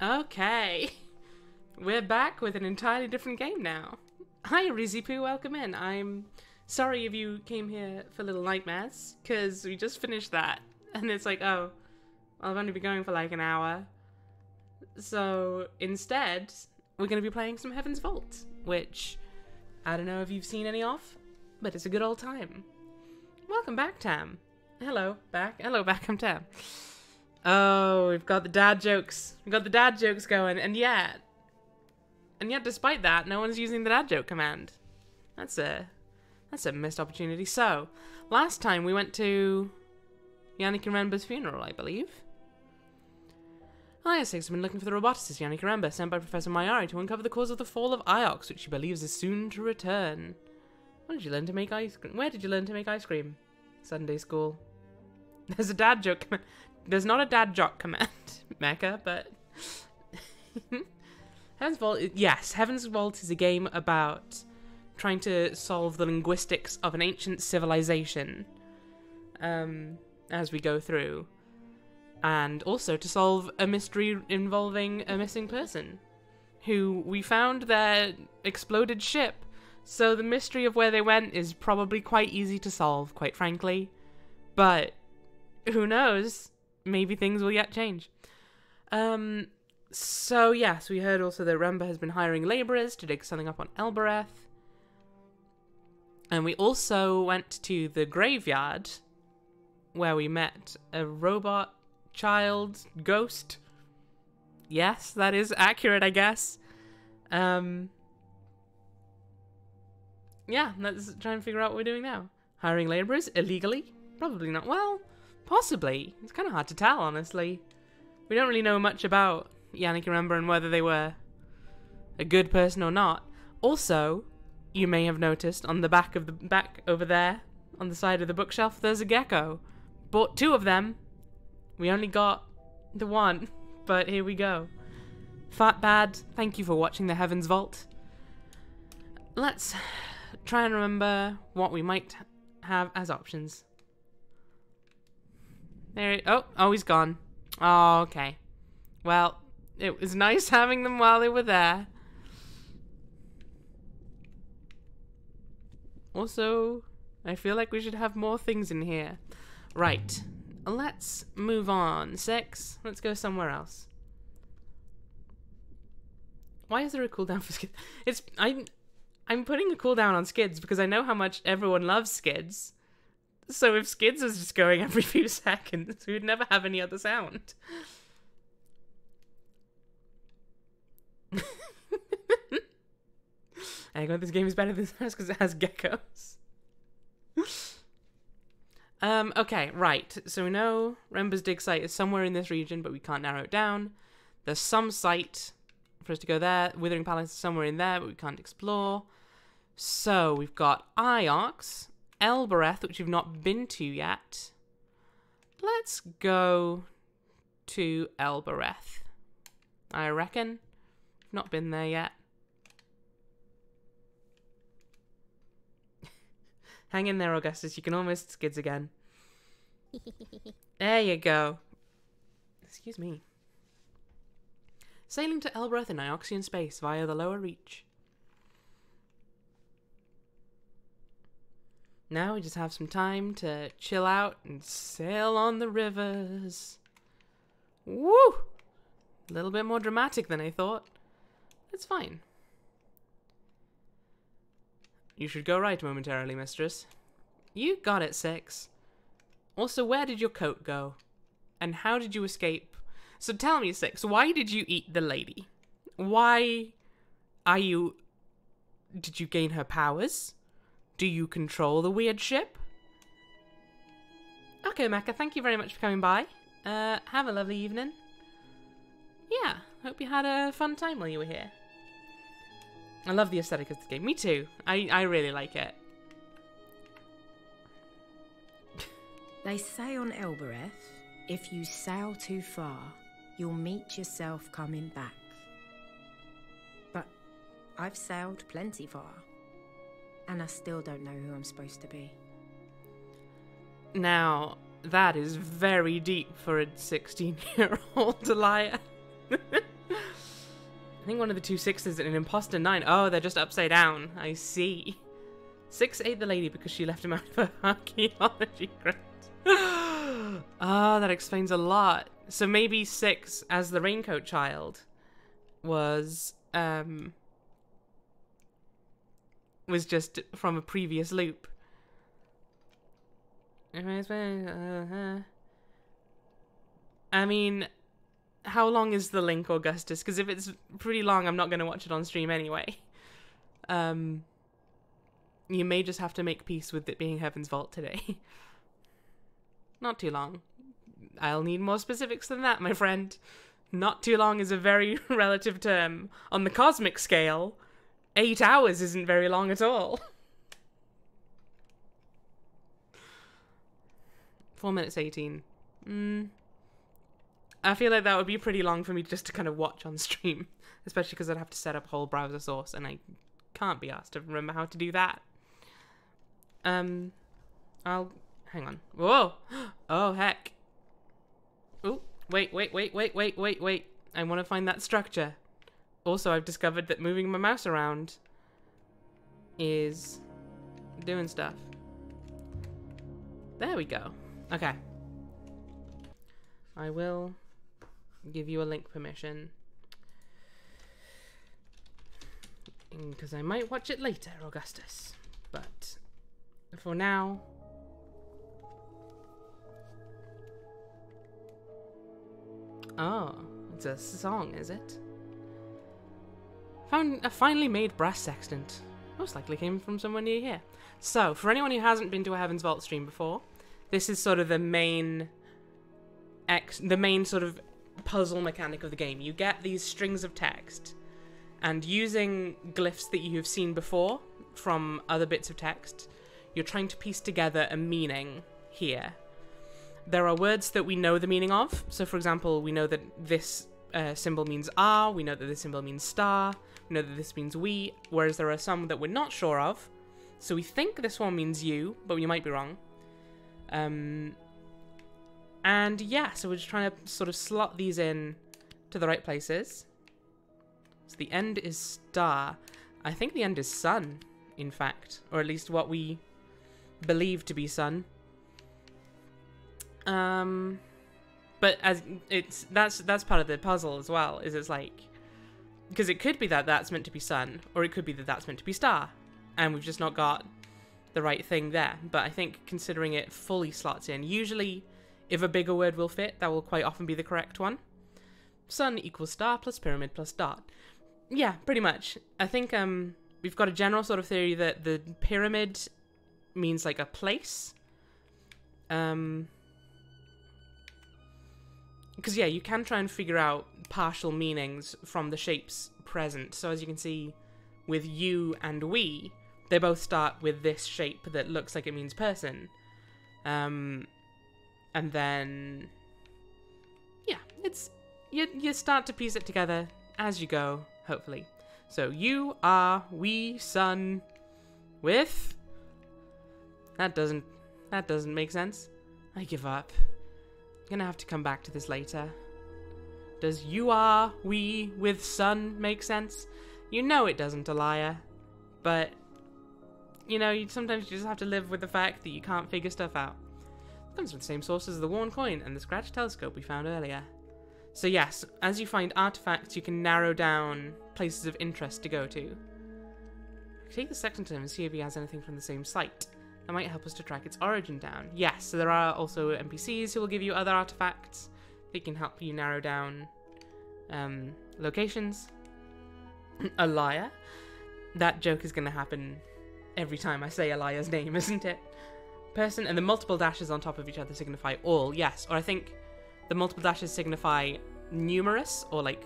Okay. We're back with an entirely different game now. Hi, Rizzy-Poo, welcome in. I'm sorry if you came here for Little Nightmares, because we just finished that. And it's like, oh, I've only been going for like an hour. So instead, we're going to be playing some Heaven's Vault, which I don't know if you've seen any of, but it's a good old time. Welcome back, Tam. Hello, back. Hello, back, I'm Tam. Oh, we've got the dad jokes. We've got the dad jokes going, and yet, despite that, no one's using the dad joke command. That's a missed opportunity. So, last time we went to Yannick and Renba's funeral, I believe. IS-6 has been looking for the roboticist Yannick Renba, sent by Professor Mayari to uncover the cause of the fall of Iox, which she believes is soon to return. When did you learn to make ice cream? Where did you learn to make ice cream? Sunday school. There's a dad joke command. There's not a dad joke command, Mecha, but Heaven's Vault. Yes, Heaven's Vault is a game about trying to solve the linguistics of an ancient civilization as we go through, and also to solve a mystery involving a missing person who we found their exploded ship. So the mystery of where they went is probably quite easy to solve, quite frankly. But who knows? Maybe things will yet change. So yes, we heard also that Renba has been hiring laborers to dig something up on Elbereth. And we also went to the graveyard where we met a robot child ghost. Yes, that is accurate, I guess. Yeah, let's try and figure out what we're doing now. Hiring laborers illegally? Probably not. Well, possibly. It's kind of hard to tell, honestly. We don't really know much about Yannick and Renba and whether they were a good person or not. Also, you may have noticed on the back over there, on the side of the bookshelf, there's a gecko. Bought 2 of them. We only got the 1, but here we go. Fat Bad, thank you for watching the Heaven's Vault. Let's try and remember what we might have as options. Oh, he's gone. Oh, okay. Well, it was nice having them while they were there. Also, I feel like we should have more things in here. Right. Let's move on. 6. Let's go somewhere else. Why is there a cooldown for skids? I'm putting a cooldown on skids because I know how much everyone loves skids. So if skids was just going every few seconds, we would never have any other sound. I think this game is better than this because it has geckos. Okay, right. So we know Renba's dig site is somewhere in this region, but we can't narrow it down. There's some site for us to go there. Withering Palace is somewhere in there, but we can't explore. So we've got Iox, Elbereth, which we've not been to yet. Let's go to Elbereth, I reckon. Not been there yet. Hang in there, Augustus. You can almost skids again. There you go. Excuse me. Sailing to Elbereth in Ioxian space via the lower reach. Now we just have some time to chill out and sail on the rivers. Woo! A little bit more dramatic than I thought. It's fine. You should go right momentarily, mistress. You got it, 6. Also, where did your coat go? And how did you escape? So tell me, 6, why did you eat the lady? Why are you... Did you gain her powers? Do you control the weird ship? Okay, Mecha, thank you very much for coming by. Have a lovely evening. Yeah, hope you had a fun time while you were here. I love the aesthetic of this game. Me too. I really like it. They say on Elbereth, if you sail too far, you'll meet yourself coming back. But I've sailed plenty far, and I still don't know who I'm supposed to be. Now, that is very deep for a 16-year-old Elia. think one of the two sixes and an imposter 9. Oh, they're just upside down. I see. 6 ate the lady because she left him out of her archaeology grant. Ah, that explains a lot. So maybe 6, as the raincoat child, was just from a previous loop. I mean, how long is the link, Augustus? Because if it's pretty long, I'm not going to watch it on stream anyway. You may just have to make peace with it being Heaven's Vault today. Not too long. I'll need more specifics than that, my friend. Not too long is a very relative term. On the cosmic scale, 8 hours isn't very long at all. 4 minutes 18. I feel like that would be pretty long for me just to kind of watch on stream. Especially because I'd have to set up a whole browser source, and I can't be asked to remember how to do that. Hang on. Whoa! Oh, heck. Ooh, wait. I want to find that structure. Also, I've discovered that moving my mouse around is doing stuff. There we go. Okay. I will give you a link permission. Because I might watch it later, Augustus. But for now... Oh, it's a song, is it? Found a finely made brass sextant. Most likely came from somewhere near here. So, for anyone who hasn't been to a Heaven's Vault stream before, this is sort of the main sort of puzzle mechanic of the game. You get these strings of text, and using glyphs that you have seen before from other bits of text, you're trying to piece together a meaning here. There are words that we know the meaning of. So, for example, we know that this symbol means R, we know that this symbol means star, we know that this means we, whereas there are some that we're not sure of. So we think this one means you, but we might be wrong. And yeah, so we're just trying to sort of slot these in to the right places. So the end is star. I think the end is sun, in fact, or at least what we believe to be sun. But as that's part of the puzzle as well, is it's like, because it could be that that's meant to be sun, or it could be that that's meant to be star, and we've just not got the right thing there. But I think considering it fully slots in, usually if a bigger word will fit, that will quite often be the correct one. Sun equals star plus pyramid plus dot. Yeah, pretty much. I think we've got a general sort of theory that the pyramid means like a place. Because, yeah, you can try and figure out partial meanings from the shapes present. So, as you can see, with you and we, they both start with this shape that looks like it means person. And then, yeah, it's you start to piece it together as you go, hopefully. So, you are, we, sun, with... That doesn't make sense. I give up. Gonna have to come back to this later. Does you are, we, with sun make sense? You know it doesn't, Elia. But, you know, sometimes you just have to live with the fact that you can't figure stuff out. It comes from the same sources as the worn coin and the scratch telescope we found earlier. So yes, as you find artifacts, you can narrow down places of interest to go to. Take the sextant and see if he has anything from the same site. That might help us to track its origin down. Yes, so there are also NPCs who will give you other artifacts that can help you narrow down locations. Elia? That joke is going to happen every time I say Elia's name, isn't it? Person, and the multiple dashes on top of each other signify all, yes. Or I think the multiple dashes signify numerous, or like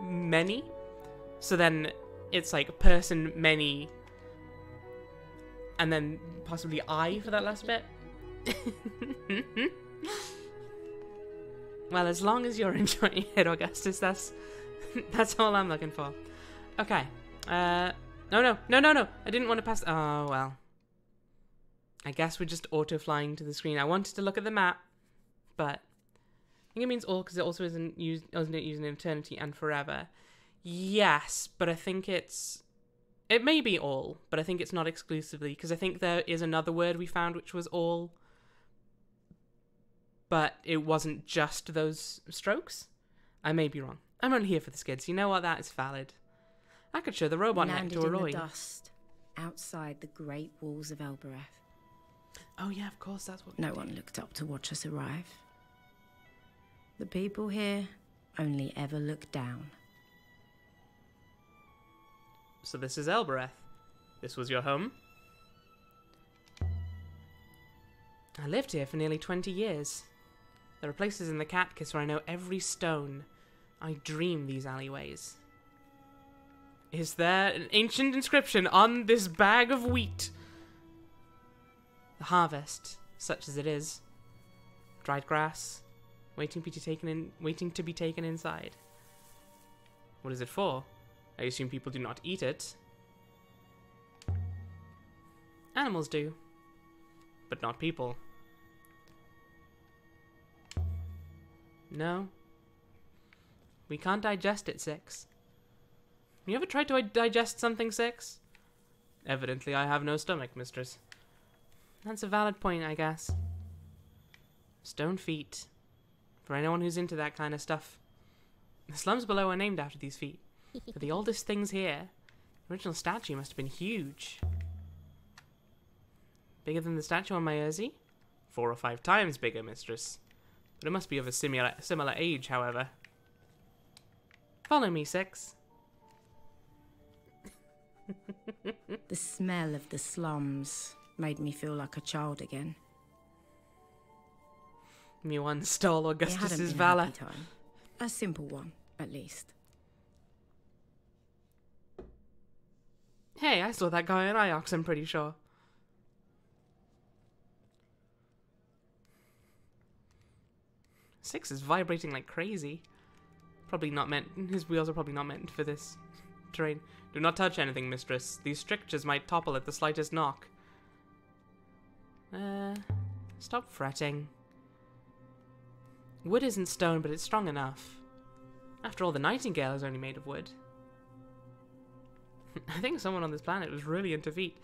many. So then it's like person, many, and then possibly I for that last bit. Well, as long as you're enjoying it, Augustus, that's all I'm looking for. Okay. No. I didn't want to pass. Oh, well. I guess we're just auto-flying to the screen. I wanted to look at the map, but I think it means all because it also isn't using eternity and forever. Yes, but I think it's... It may be all, but I think it's not exclusively, because I think there is another word we found which was all, but it wasn't just those strokes. I may be wrong. I'm only here for the skids. You know what? That is valid. I could show the robot neck to Landed Roy. in the dust, outside the great walls of Elbereth. Oh yeah, of course, that's what... No one looked up to watch us arrive. The people here only ever look down. So this is Elbereth. This was your home? I lived here for nearly 20 years. There are places in the Catkiss where I know every stone. I dream these alleyways. Is there an ancient inscription on this bag of wheat? The harvest, such as it is. Dried grass, waiting to be taken inside. What is it for? I assume people do not eat it. Animals do, but not people. No. We can't digest it, Six. You ever tried to digest something, Six? Evidently I have no stomach, mistress. That's a valid point, I guess. Stone feet. For anyone who's into that kind of stuff. The slums below are named after these feet. They're the oldest things here. The original statue must have been huge. Bigger than the statue on my Urzi? 4 or 5 times bigger, mistress. But it must be of a similar age, however. Follow me, Six. The smell of the slums made me feel like a child again. Me one stole Augustus's It hadn't been valor. a happy time. A simple one, at least. Hey, I saw that guy in Iox, I'm pretty sure. Six is vibrating like crazy. Probably not meant... His wheels are probably not meant for this terrain. Do not touch anything, mistress. These strictures might topple at the slightest knock. Stop fretting. Wood isn't stone, but it's strong enough. After all, the Nightingale is only made of wood. I think someone on this planet was really into feet.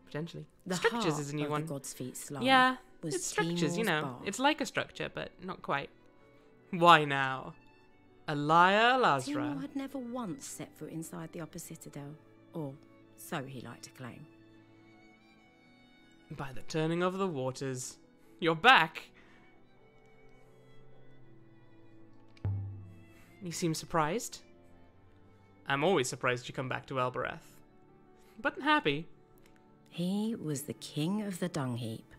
Potentially. The Structures heart is a new of one. the God's Feet slum Yeah, was it's structures, you Timor's know. bar. It's like a structure, but not quite. Why now? Elia Lazra. Timor had never once set foot inside the Upper Citadel, or so he liked to claim. By the turning of the waters. You're back! You seem surprised. I'm always surprised you come back to Elbereth. But happy. He was the king of the dung heap.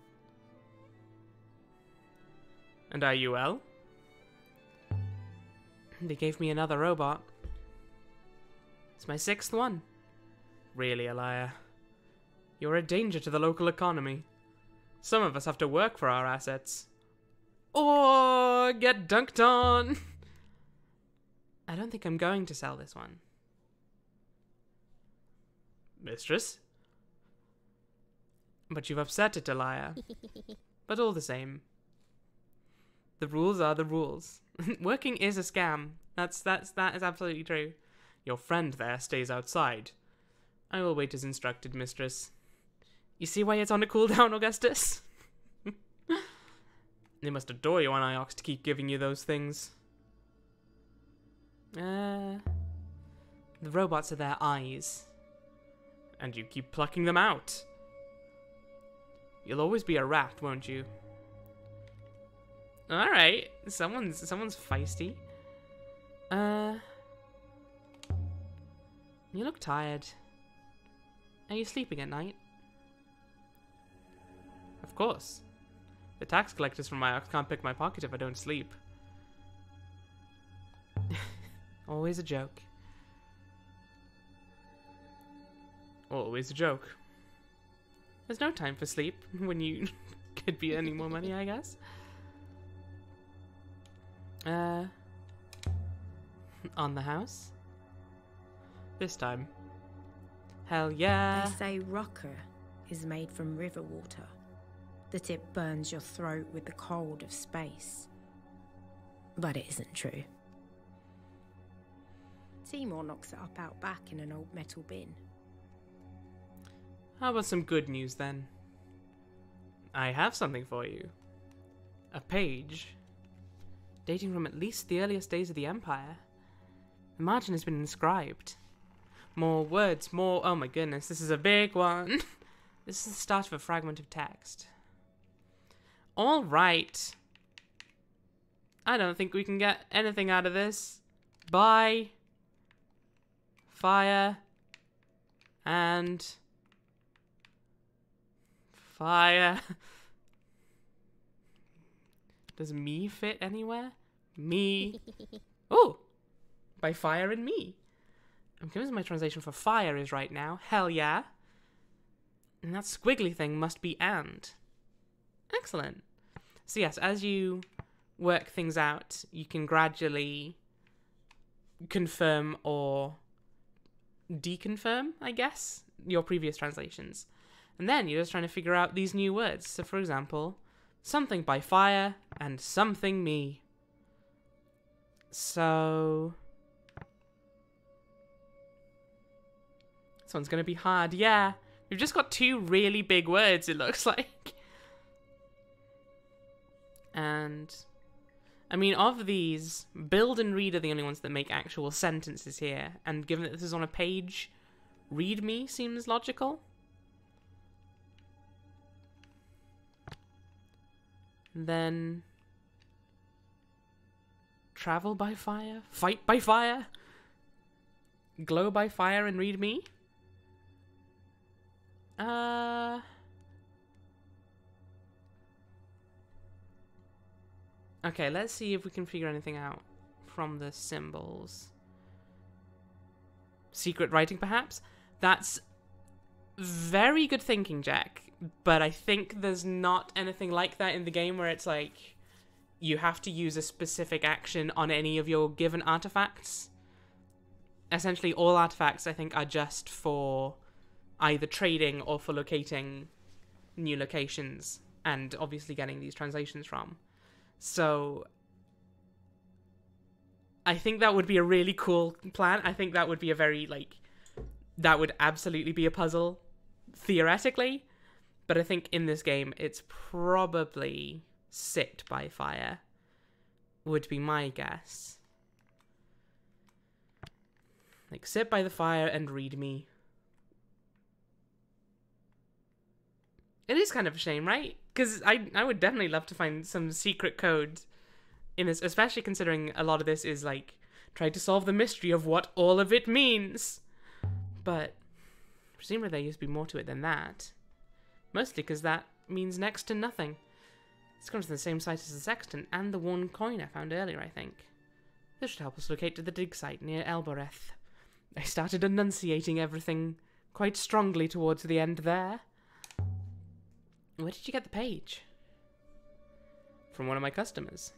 And are you well? They gave me another robot. It's my 6th one. Really, Elia. You're a danger to the local economy. Some of us have to work for our assets. Or get dunked on. I don't think I'm going to sell this one. Mistress? But you've upset it, Elia. But all the same. The rules are the rules. Working is a scam. That is absolutely true. Your friend there stays outside. I will wait as instructed, mistress. You see why it's on a cooldown, Augustus? They must adore you on Iox to keep giving you those things. The robots are their eyes. And you keep plucking them out. You'll always be a rat, won't you? Alright, someone's feisty. You look tired. Are you sleeping at night? Of course. The tax collectors from Iox can't pick my pocket if I don't sleep. Always a joke. Always a joke. There's no time for sleep when you could be earning more money, I guess. On the house? This time. Hell yeah. They say Rucker is made from river water, that it burns your throat with the cold of space. But it isn't true. Timor knocks it up out back in an old metal bin. How about some good news then? I have something for you. A page dating from at least the earliest days of the Empire. The margin has been inscribed. More words, more... Oh my goodness, this is a big one. This is the start of a fragment of text. Alright. I don't think we can get anything out of this. By fire and fire. Does me fit anywhere? Me. Oh! By fire and me. I'm convinced my translation for fire is right now. Hell yeah. And that squiggly thing must be and. Excellent. So yes, as you work things out, you can gradually confirm or deconfirm, I guess, your previous translations. And then you're just trying to figure out these new words. So for example, something by fire and something me. So... this one's going to be hard. Yeah, we've just got two really big words, it looks like. And, I mean, of these, build and read are the only ones that make actual sentences here. And given that this is on a page, read me seems logical. And then, travel by fire, fight by fire, glow by fire and read me. Okay, let's see if we can figure anything out from the symbols. Secret writing, perhaps? That's very good thinking, Jack. But I think there's not anything like that in the game where it's like you have to use a specific action on any of your given artifacts. Essentially, all artifacts, I think, are just for either trading or for locating new locations and obviously getting these translations from. So I think that would be a really cool plan. I think that would be a very, like, that would absolutely be a puzzle, theoretically. But I think in this game, it's probably sit by fire, would be my guess. Like, sit by the fire and read me. It is kind of a shame, right? Because I would definitely love to find some secret code in this, especially considering a lot of this is, like, try to solve the mystery of what all of it means. But presumably there used to be more to it than that. Mostly because that means next to nothing. It's gone to the same site as the sextant and the one coin I found earlier, I think. This should help us locate to the dig site near Elbereth. I started enunciating everything quite strongly towards the end there. Where did you get the page? From one of my customers.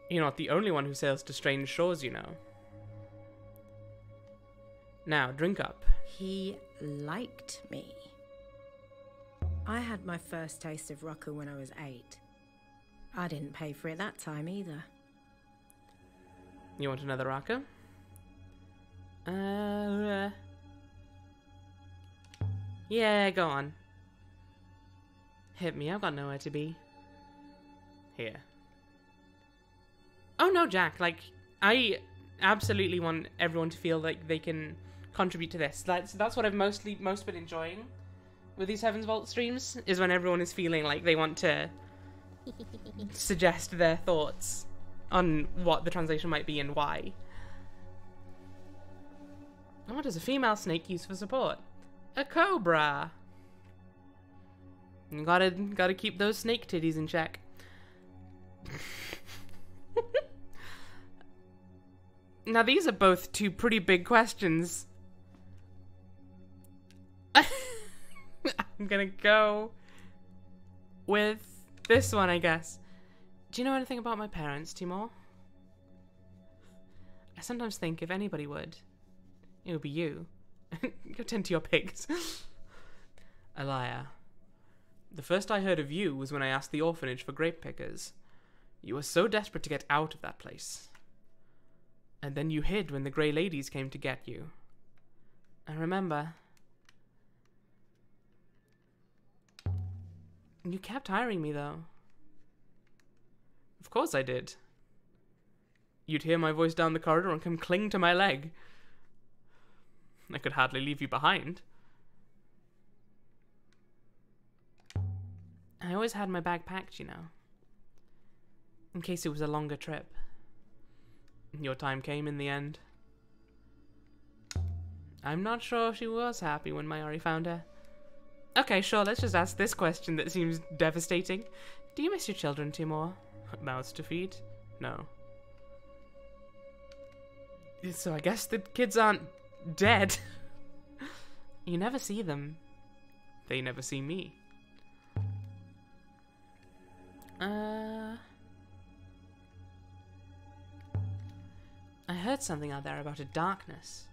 You're not the only one who sails to strange shores, you know. Now, drink up. He liked me. I had my first taste of Rucker when I was 8. I didn't pay for it that time either. You want another Rucker? Yeah, go on. Hit me, I've got nowhere to be. Here. Oh no, Jack, like, I absolutely want everyone to feel like they can contribute to this. That's what I've most been enjoying with these Heaven's Vault streams, is when everyone is feeling like they want to suggest their thoughts on what the translation might be and why. And what does a female snake use for support? A cobra! You gotta keep those snake titties in check. Now these are both two pretty big questions. I'm gonna go with this one, I guess. Do you know anything about my parents, Timor? I sometimes think if anybody would, it would be you. Go tend to your pigs. Elia. The first I heard of you was when I asked the orphanage for grape pickers. You were so desperate to get out of that place. And then you hid when the Grey Ladies came to get you. I remember. You kept hiring me, though. Of course I did. You'd hear my voice down the corridor and come cling to my leg. I could hardly leave you behind. I always had my bag packed, you know. In case it was a longer trip. Your time came in the end. I'm not sure she was happy when Mayari found her. Okay, sure, let's just ask this question that seems devastating. Do you miss your children, Timor? Mouths to feed? No. So I guess the kids aren't dead. You never see them. They never see me. I heard something out there about a darkness.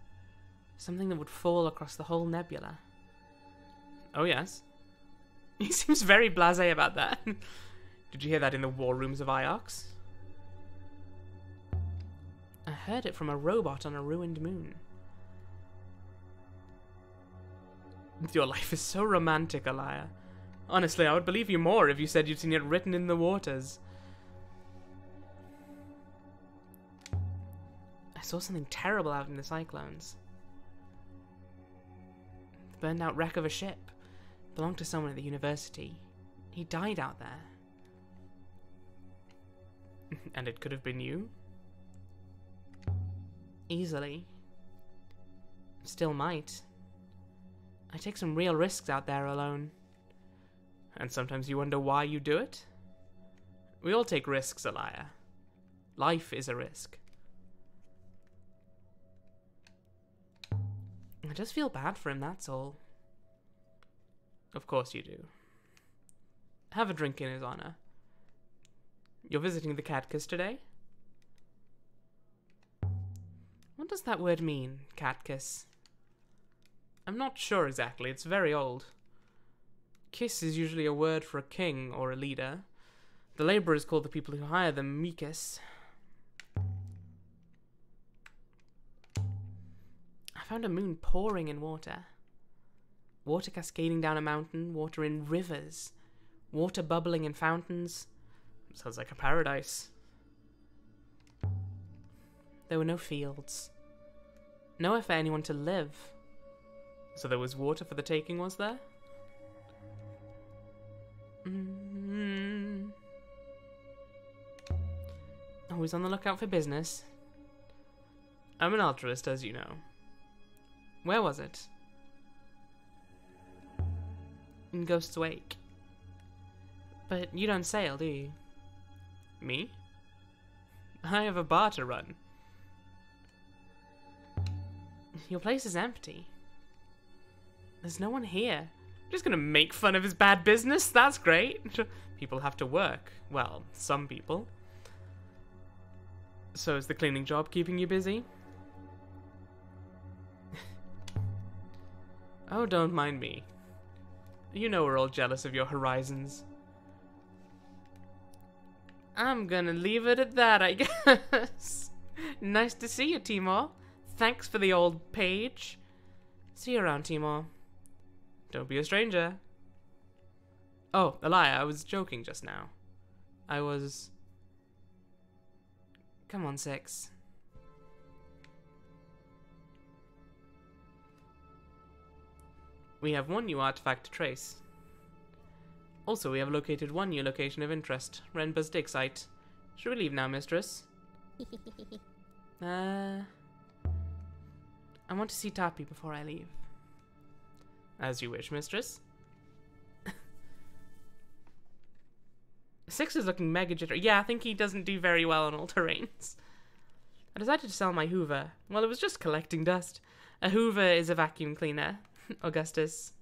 Something that would fall across the whole nebula. Oh, yes. He seems very blasé about that. Did you hear that in the war rooms of Iox? I heard it from a robot on a ruined moon. Your life is so romantic, Alaya. Honestly, I would believe you more if you said you'd seen it written in the waters. I saw something terrible out in the cyclones. The burned out wreck of a ship. Belonged to someone at the university. He died out there. And it could have been you? Easily. Still might. I take some real risks out there alone. And sometimes you wonder why you do it? We all take risks, Alaya. Life is a risk. I just feel bad for him, that's all. Of course you do. Have a drink in his honor. You're visiting the Catkiss today? What does that word mean, Catkiss? I'm not sure exactly, it's very old. Kiss is usually a word for a king or a leader. The laborers call the people who hire them Mikis. I found a moon pouring in water. Water cascading down a mountain, water in rivers, water bubbling in fountains. Sounds like a paradise. There were no fields. Nowhere for anyone to live. So there was water for the taking, was there? Always on the lookout for business. I'm an altruist, as you know. Where was it? In Ghost's Wake. But you don't sail, do you? Me? I have a bar to run. Your place is empty. There's no one here. I'm just gonna make fun of his bad business? That's great. People have to work. Well, some people. So is the cleaning job keeping you busy? Oh, don't mind me. You know we're all jealous of your horizons. I'm gonna leave it at that, I guess. Nice to see you, Timor. Thanks for the old page. See you around, Timor. Don't be a stranger. Oh, Alaya, I was joking just now. I was... Come on, Six. We have one new artifact to trace. Also, we have located one new location of interest, Renba's dig site. Should we leave now, mistress? I want to see Tapi before I leave. As you wish, mistress. Six is looking mega jittery. Yeah, I think he doesn't do very well on all terrains. I decided to sell my Hoover. Well, it was just collecting dust. A Hoover is a vacuum cleaner. Augustus.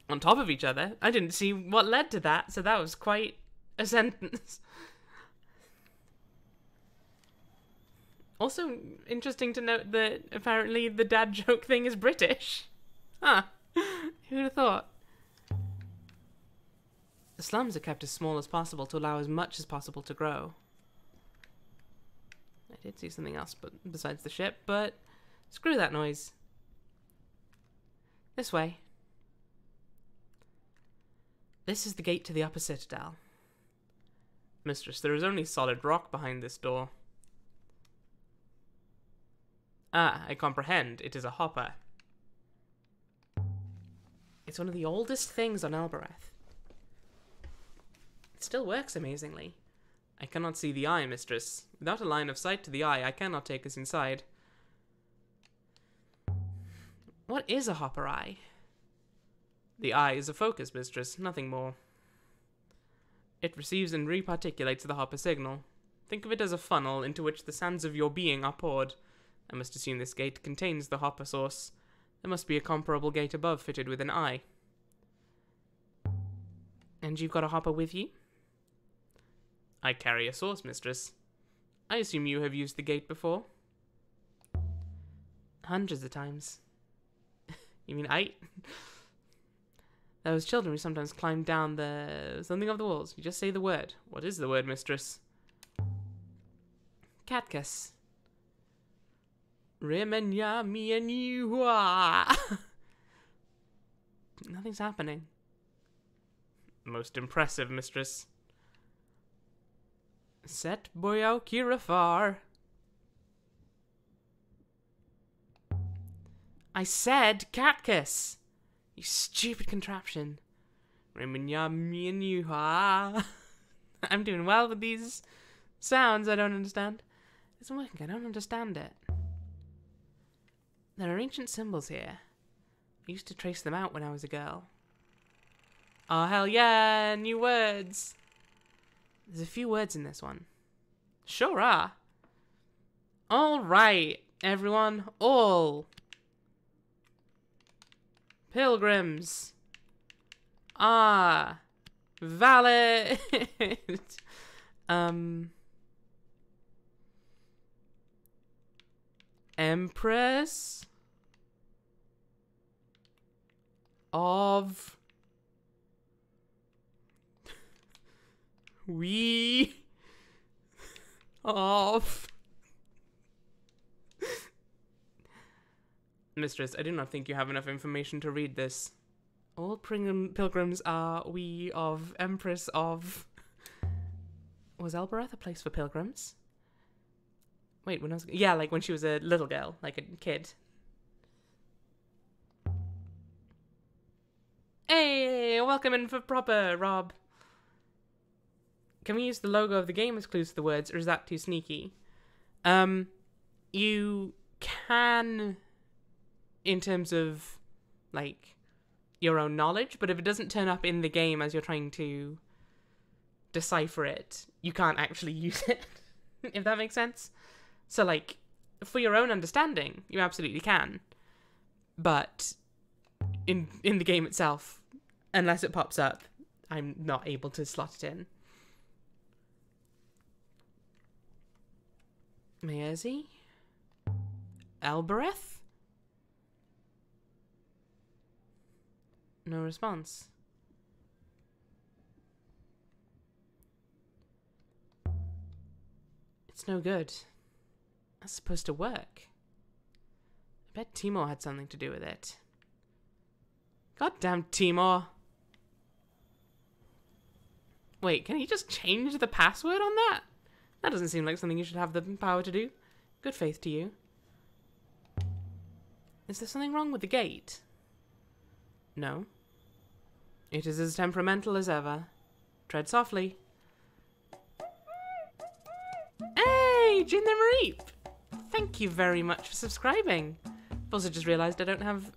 On top of each other. I didn't see what led to that, so that was quite a sentence. Also, interesting to note that apparently the dad joke thing is British. Huh. Who'd have thought? The slums are kept as small as possible to allow as much as possible to grow. I did see something else but besides the ship, but screw that noise. This way. This is the gate to the upper citadel. Mistress, there is only solid rock behind this door. Ah, I comprehend. It is a hopper. It's one of the oldest things on Elbereth. It still works amazingly. I cannot see the eye, mistress. Without a line of sight to the eye, I cannot take us inside. What is a hopper eye? The eye is a focus, mistress, nothing more. It receives and reparticulates the hopper signal. Think of it as a funnel into which the sands of your being are poured. I must assume this gate contains the hopper source. There must be a comparable gate above fitted with an eye. And you've got a hopper with you? I carry a source, mistress. I assume you have used the gate before? Hundreds of times. You mean 8? Those children who sometimes climb down something of the walls. You just say the word. What is the word, mistress? Catkiss. Remenya me and you. Nothing's happening. Most impressive, mistress. Set boyo kirafar. I said catkiss. You stupid contraption. Remenya me and you. I'm doing well with these sounds I don't understand. It isn't working. I don't understand it. There are ancient symbols here. I used to trace them out when I was a girl. Oh, hell yeah, new words. There's a few words in this one. Sure are. All right, everyone. All pilgrims are valid. Empress of Mistress, I do not think you have enough information to read this. All pilgrims are we of Empress of... Was Elbereth a place for pilgrims? Wait, when I was... Yeah, like when she was a little girl, like a kid. Hey, welcome in for proper, Rob. Can we use the logo of the game as clues to the words, or is that too sneaky? You can, in terms of, like, your own knowledge, but if it doesn't turn up in the game as you're trying to decipher it, you can't actually use it, if that makes sense. So, like, for your own understanding, you absolutely can. But in the game itself, unless it pops up, I'm not able to slot it in. Meerzi? Elbereth? No response. It's no good. That's supposed to work. I bet Timor had something to do with it. Goddamn Timor. Wait, can he just change the password on that? That doesn't seem like something you should have the power to do. Good faith to you. Is there something wrong with the gate? No. It is as temperamental as ever. Tread softly. Hey, Jin the Reap! Thank you very much for subscribing. I've also just realised I don't have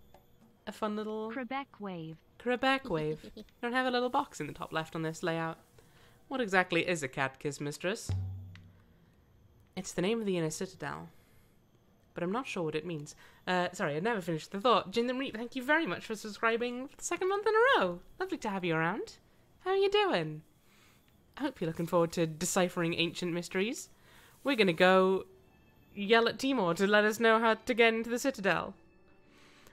a fun little... Quebec wave. Quebec wave. I don't have a little box in the top left on this layout. What exactly is a catkiss, mistress? It's the name of the inner citadel. But I'm not sure what it means. Sorry, I never finished the thought. Jin the Reap, thank you very much for subscribing for the second month in a row. Lovely to have you around. How are you doing? I hope you're looking forward to deciphering ancient mysteries. We're gonna go yell at Timor to let us know how to get into the citadel.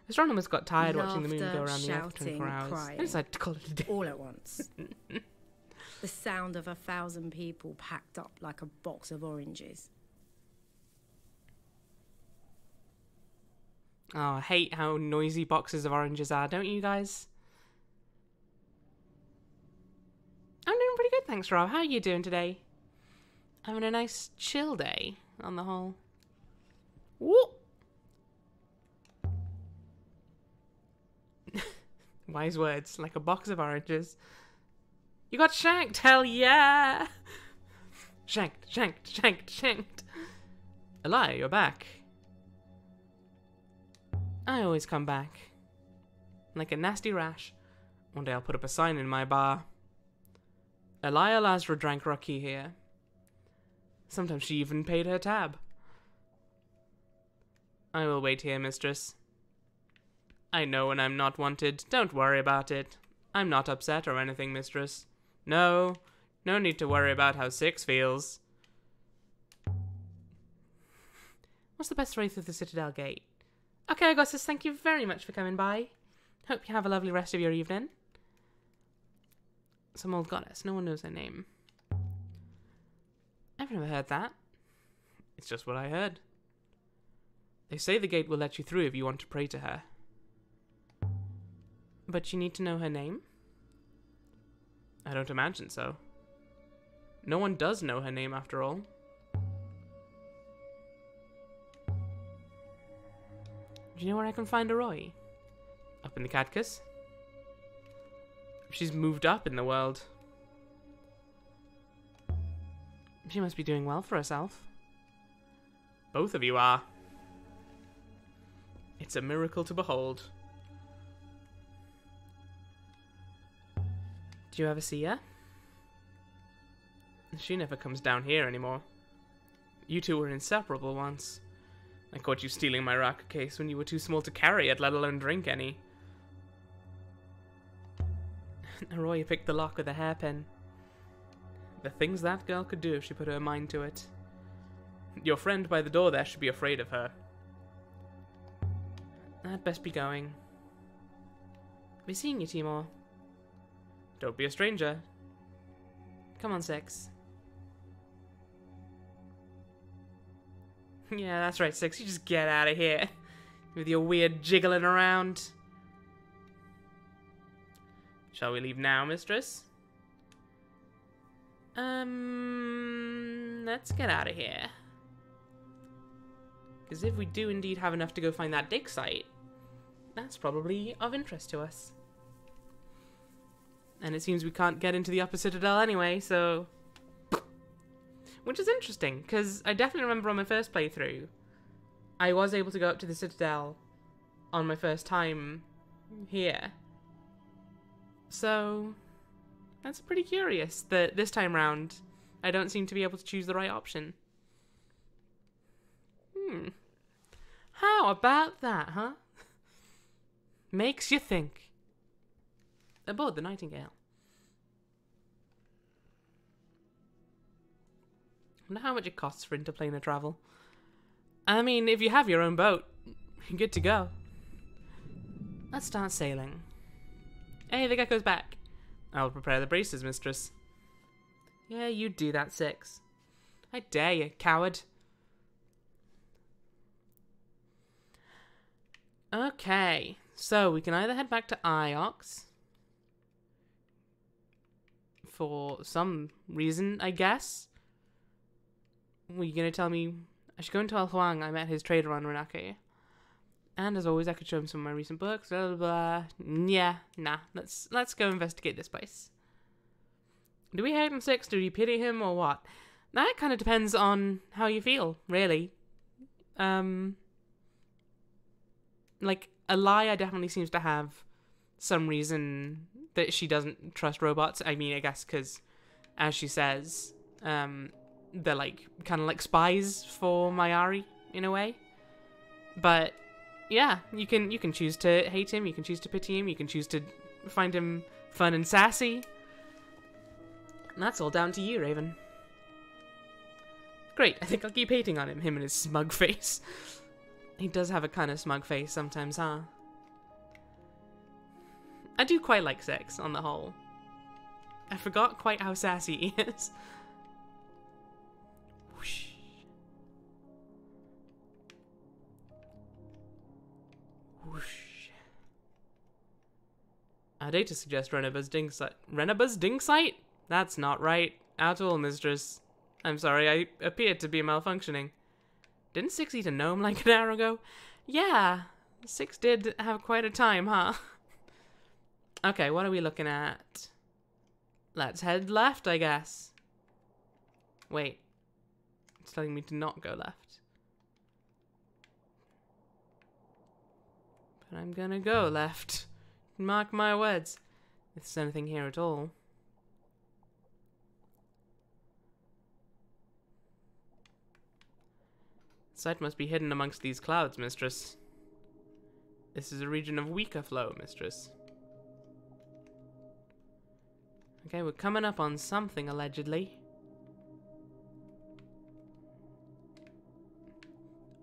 Astronomers got tired watching the moon go around the Earth for 24 hours. Crying, I decided to call it a day. all at once. The sound of 1,000 people packed up like a box of oranges. Oh, I hate how noisy boxes of oranges are, don't you guys? I'm doing pretty good, thanks, Rob. How are you doing today? Having a nice chill day, on the whole. Whoop! Wise words, like a box of oranges. You got shanked, hell yeah! Shanked, shanked, shanked, shanked. Eli, you're back. I always come back. Like a nasty rash. One day I'll put up a sign in my bar. Elia Lazra drank Rocky here. Sometimes she even paid her tab. I will wait here, mistress. I know when I'm not wanted. Don't worry about it. I'm not upset or anything, mistress. No need to worry about how Six feels. What's the best way through the Citadel Gate? Okay, Augustus, thank you very much for coming by. Hope you have a lovely rest of your evening. Some old goddess. No one knows her name. I've never heard that. It's just what I heard. They say the gate will let you through if you want to pray to her. But you need to know her name? I don't imagine so. No one does know her name after all. Do you know where I can find Arroy? Up in the Catcus? She's moved up in the world. She must be doing well for herself. Both of you are. It's a miracle to behold. Do you ever see her? She never comes down here anymore. You two were inseparable once. I caught you stealing my rock case when you were too small to carry it, let alone drink any. Arroy picked the lock with a hairpin. The things that girl could do if she put her mind to it. Your friend by the door there should be afraid of her. I'd best be going. Be seeing you, Timor. Don't be a stranger. Come on, Six. Yeah, that's right, Six. You just get out of here. With your weird jiggling around. Shall we leave now, mistress? Let's get out of here. Because if we do indeed have enough to go find that dig site, that's probably of interest to us. And it seems we can't get into the upper citadel anyway, so... Which is interesting, because I definitely remember on my first playthrough, I was able to go up to the citadel on my first time here. So, that's pretty curious that this time round, I don't seem to be able to choose the right option. How about that, huh? Makes you think. Aboard the Nightingale. I wonder how much it costs for interplanar travel. I mean, if you have your own boat, you're good to go. Let's start sailing. Hey, the gecko's back. I'll prepare the braces, mistress. Yeah, you do that, Six. I dare you, coward. Okay, so we can either head back to Iox for some reason, I guess. Were you gonna tell me I should go into El Huang? I met his trader on Renake. And as always, I could show him some of my recent books. Blah blah blah. Yeah, nah. Let's go investigate this place. Do we hate him, Six? Do we pity him, or what? That kind of depends on how you feel, really. Like, Elia definitely seems to have some reason that she doesn't trust robots. I mean, I guess because, as she says, they're like kind of like spies for Mayari in a way. But yeah, you can choose to hate him, you can choose to pity him, you can choose to find him fun and sassy. And that's all down to you, Raven. Great, I think I'll keep hating on him and his smug face. He does have a kind of smug face sometimes, huh? I do quite like Six, on the whole. I forgot quite how sassy he is. Whoosh. I'd hate to suggest Reneba's Ding Site. Reneba's Ding Site? That's not right at all, mistress. I'm sorry, I appeared to be malfunctioning. Didn't Six eat a gnome like an hour ago? Yeah, Six did have quite a time, huh? Okay, what are we looking at? Let's head left, I guess. Wait. It's telling me to not go left. But I'm gonna go left. Mark my words. If there's anything here at all. The site must be hidden amongst these clouds, mistress. This is a region of weaker flow, mistress. Okay, we're coming up on something, allegedly.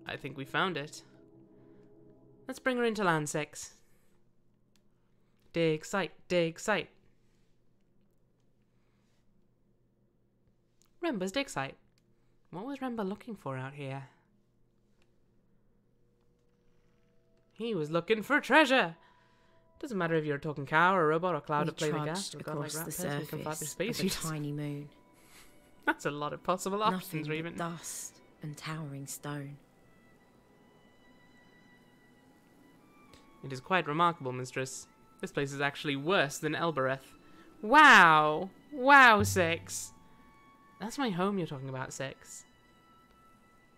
I think we found it. Let's bring her into land, Six. Dig site, dig site. Remba's dig site. What was Remba looking for out here? He was looking for treasure. Doesn't matter if you're a talking cow or a robot or cloud to play the gas or god like rat person who can fly through space. Of a tiny moon. That's a lot of possible options, Nothing Raven. but dust and towering stone. It is quite remarkable, mistress. This place is actually worse than Elbereth. Wow! Wow, Six! That's my home you're talking about, Six.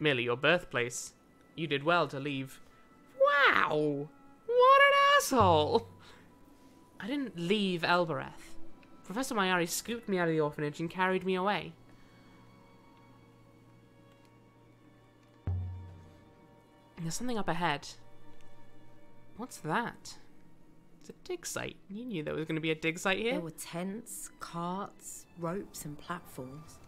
Merely your birthplace. You did well to leave. Wow! What an asshole! I didn't leave Elbereth. Professor Mayari scooped me out of the orphanage and carried me away. There's something up ahead. What's that? It's a dig site. You knew there was going to be a dig site here. There were tents, carts, ropes and platforms.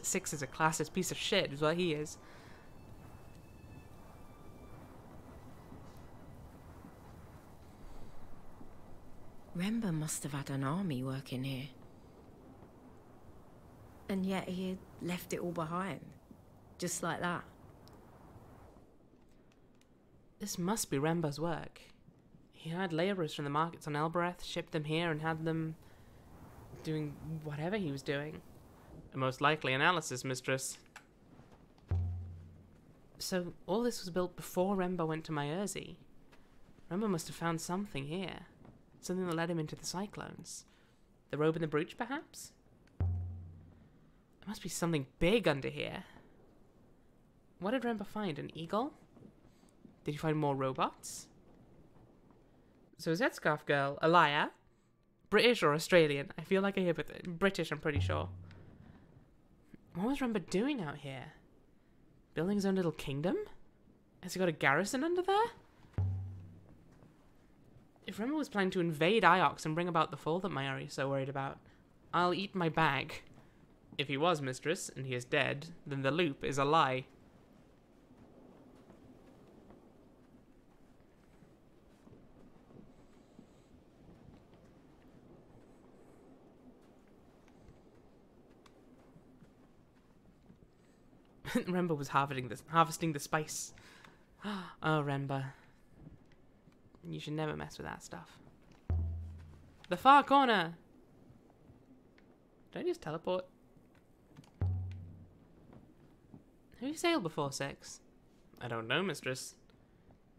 Six is a classist piece of shit, is what he is. Remba must have had an army working here. And yet he had left it all behind. Just like that. This must be Remba's work. He hired labourers from the markets on Elbereth, shipped them here, and had them doing whatever he was doing. A most likely analysis, mistress. So, all this was built before Remba went to Myerzi. Remba must have found something here. Something that led him into the cyclones. The robe and the brooch, perhaps? There must be something big under here. What did Remba find? An eagle? Did he find more robots? So is that scarf girl a liar? British or Australian? I feel like I hear British, I'm pretty sure. What was Remba doing out here? Building his own little kingdom? Has he got a garrison under there? If Remba was planning to invade Iox and bring about the fall that Mayari is so worried about, I'll eat my bag. If he was mistress, and he is dead, then the loop is a lie. Remba was harvesting the spice. Oh, Remba. You should never mess with that stuff. The far corner! Did I just teleport? Have you sailed before, Six? I don't know, mistress.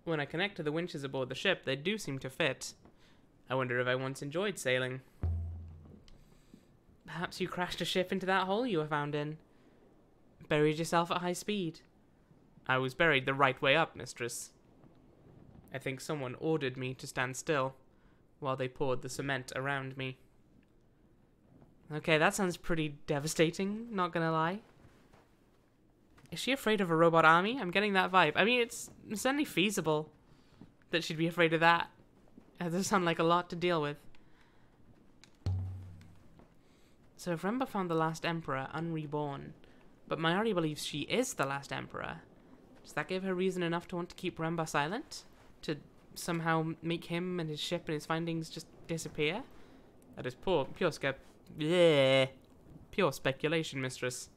When I connect to the winches aboard the ship, they do seem to fit. I wonder if I once enjoyed sailing. Perhaps you crashed a ship into that hole you were found in. Buried yourself at high speed. I was buried the right way up, mistress. I think someone ordered me to stand still while they poured the cement around me. Okay, that sounds pretty devastating, not gonna lie. Is she afraid of a robot army? I'm getting that vibe. I mean, it's certainly feasible that she'd be afraid of that. That does sound like a lot to deal with. So if Remba found the last emperor unreborn, but Mayari believes she is the last emperor, does that give her reason enough to want to keep Remba silent? To somehow make him and his ship and his findings just disappear? That is pure speculation, mistress.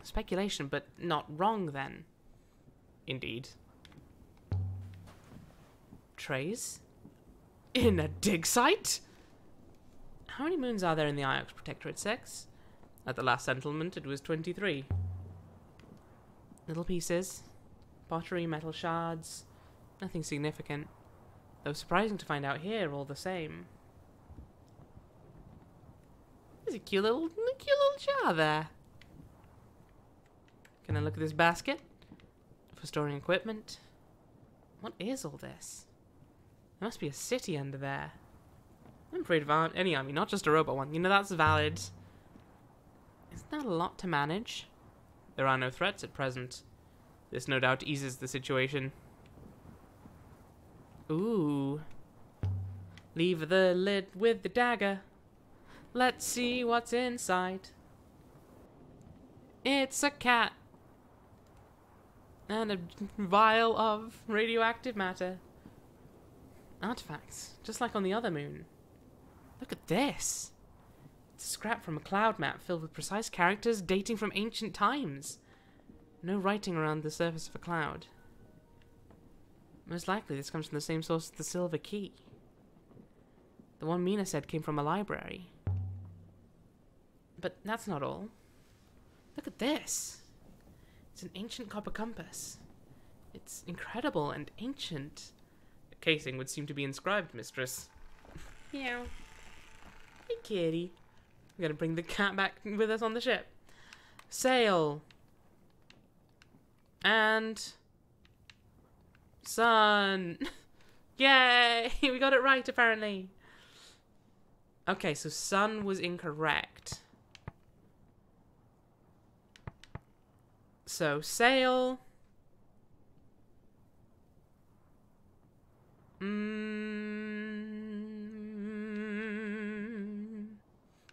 Speculation, but not wrong then. Indeed. trays? In a dig site? How many moons are there in the Iox Protectorate? 6? At the last settlement, it was 23. Little pieces. Pottery, metal shards. Nothing significant. Though surprising to find out here all the same. There's a cute little jar there. Can I look at this basket? For storing equipment. What is all this? There must be a city under there. I'm afraid of any army, not just a robot one. You know, that's valid. Isn't that a lot to manage? There are no threats at present. This no doubt eases the situation. Ooh. Leave the lid with the dagger. Let's see what's inside. It's a cat. And a vial of radioactive matter. Artifacts, just like on the other moon. Look at this. It's a scrap from a cloud map filled with precise characters dating from ancient times. No writing around the surface of a cloud. Most likely this comes from the same source as the silver key. The one Mina said came from a library. But that's not all. Look at this. It's an ancient copper compass. It's incredible and ancient. The casing would seem to be inscribed, mistress. Meow. Hey, kitty. We gotta bring the cat back with us on the ship. Sail. And... sun. Yay! We got it right, apparently. Okay, so sun was incorrect. So, sail.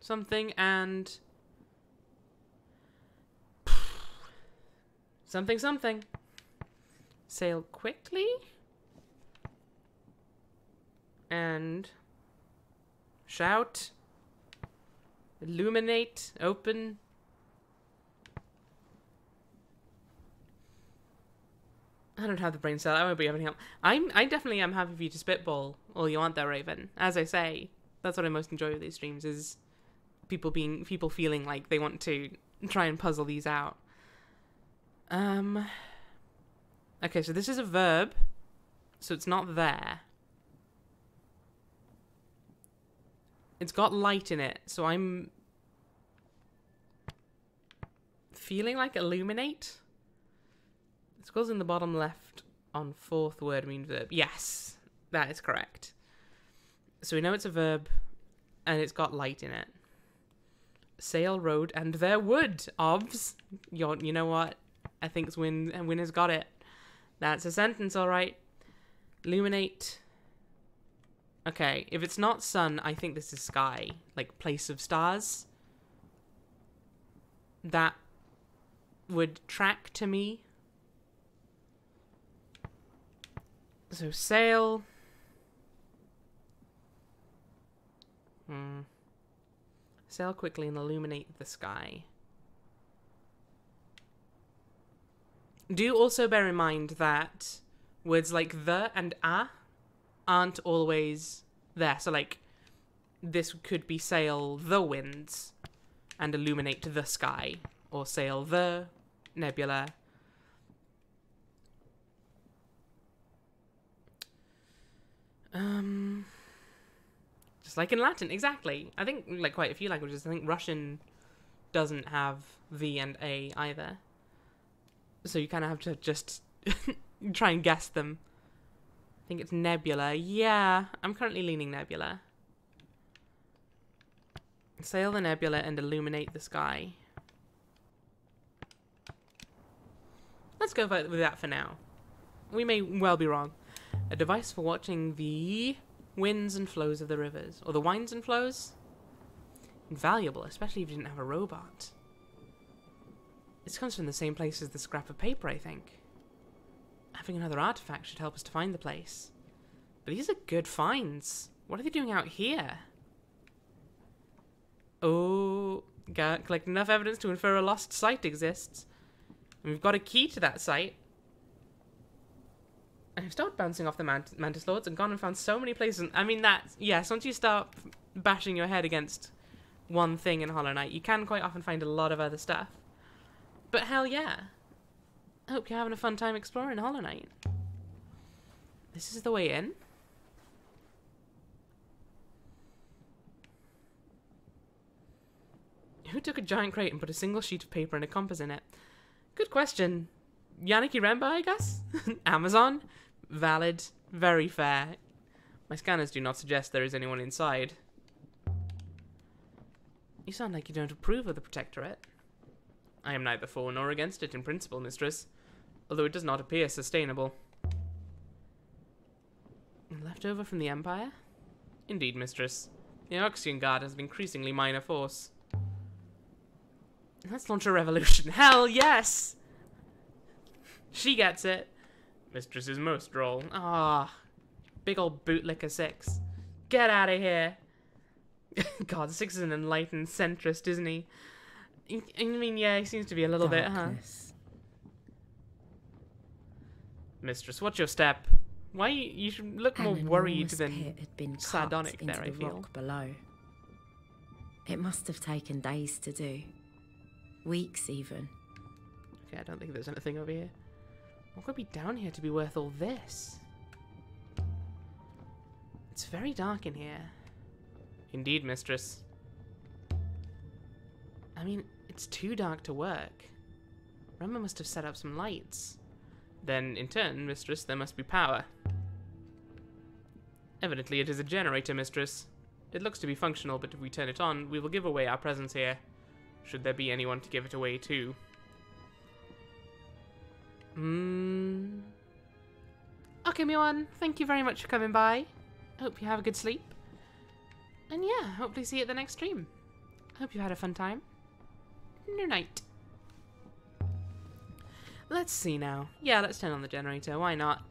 Something and... something. Sail quickly. And... shout. Illuminate. Open. I don't have the brain cell. I won't be able to help. I definitely am happy for you to spitball all you want there, Raven. As I say, that's what I most enjoy with these streams, is people feeling like they want to try and puzzle these out. Okay, so this is a verb, so it's not there. It's got light in it, so I'm feeling like illuminate. It goes in the bottom left on fourth word means verb. Yes, that is correct. So we know it's a verb, and it's got light in it. Sail, rowed, and there would. Obs. You know what? I think Win has got it. That's a sentence, all right. Illuminate. Okay, if it's not sun, I think this is sky. Like, place of stars. That would track to me. So, sail. Sail quickly and illuminate the sky. Do also bear in mind that words like the and a aren't always there. So, like, this could be sail the winds and illuminate the sky. Or sail the nebula. Just like in Latin, exactly. I think, like, quite a few languages. I think Russian doesn't have V and A either. So you kind of have to just try and guess them. I think it's nebula. Yeah, I'm currently leaning nebula. Sail the nebula and illuminate the sky. Let's go with that for now. We may well be wrong. A device for watching the winds and flows of the rivers. Or the winds and flows? Invaluable, especially if you didn't have a robot. This comes from the same place as the scrap of paper, I think. Having another artifact should help us to find the place. But these are good finds. What are they doing out here? Oh, collect enough evidence to infer a lost site exists. And we've got a key to that site. I've stopped bouncing off the Mantis Lords and gone and found so many places. I mean, yes, once you start bashing your head against one thing in Hollow Knight, you can quite often find a lot of other stuff. But hell yeah. I hope you're having a fun time exploring Hollow Knight. This is the way in. Who took a giant crate and put a single sheet of paper and a compass in it? Good question. Yaniki Remba, I guess? Amazon? Valid. Very fair. My scanners do not suggest there is anyone inside. You sound like you don't approve of the Protectorate. I am neither for nor against it in principle, mistress, although it does not appear sustainable. Left over from the Empire? Indeed, mistress. The Oxian Guard has an increasingly minor force. Let's launch a revolution. Hell yes! She gets it. Mistress is most droll. Ah, big old bootlicker 6. Get out of here. God, 6 is an enlightened centrist, isn't he? I mean, yeah, he seems to be a little bit, huh? Mistress, what's your step? Why you should look more worried than sardonic there, I feel. Rock below. It must have taken days to do. Weeks, even. Okay, I don't think there's anything over here. What could be down here to be worth all this? It's very dark in here. Indeed, mistress. I mean, it's too dark to work. Remma must have set up some lights. Then, in turn, mistress, there must be power. Evidently, it is a generator, mistress. It looks to be functional, but if we turn it on, we will give away our presence here. Should there be anyone to give it away to. Okay, Miwan, thank you very much for coming by. Hope you have a good sleep. And yeah, hopefully see you at the next stream. Hope you had a fun time. Good night. Let's see now. Yeah, let's turn on the generator. Why not?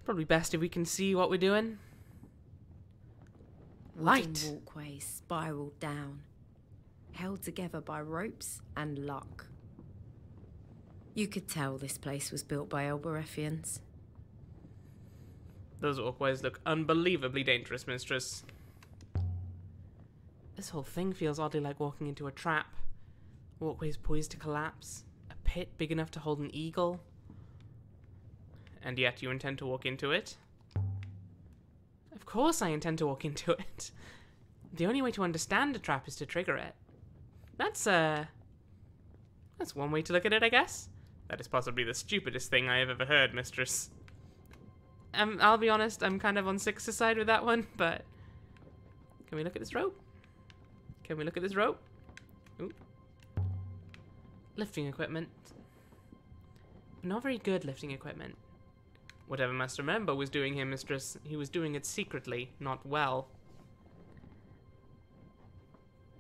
Probably best if we can see what we're doing. Light. Wooden walkways spiraled down, held together by ropes and luck. You could tell this place was built by Elberethians. Those walkways look unbelievably dangerous, mistress. This whole thing feels oddly like walking into a trap. Walkways poised to collapse. A pit big enough to hold an eagle. And yet you intend to walk into it? Of course I intend to walk into it. The only way to understand a trap is to trigger it. That's one way to look at it, I guess. That is possibly the stupidest thing I have ever heard, mistress. I'll be honest, I'm kind of on Six's side with that one, but... Can we look at this rope? Can we look at this rope? Ooh. Lifting equipment. Not very good lifting equipment. Whatever Master Member was doing here, mistress, he was doing it secretly, not well.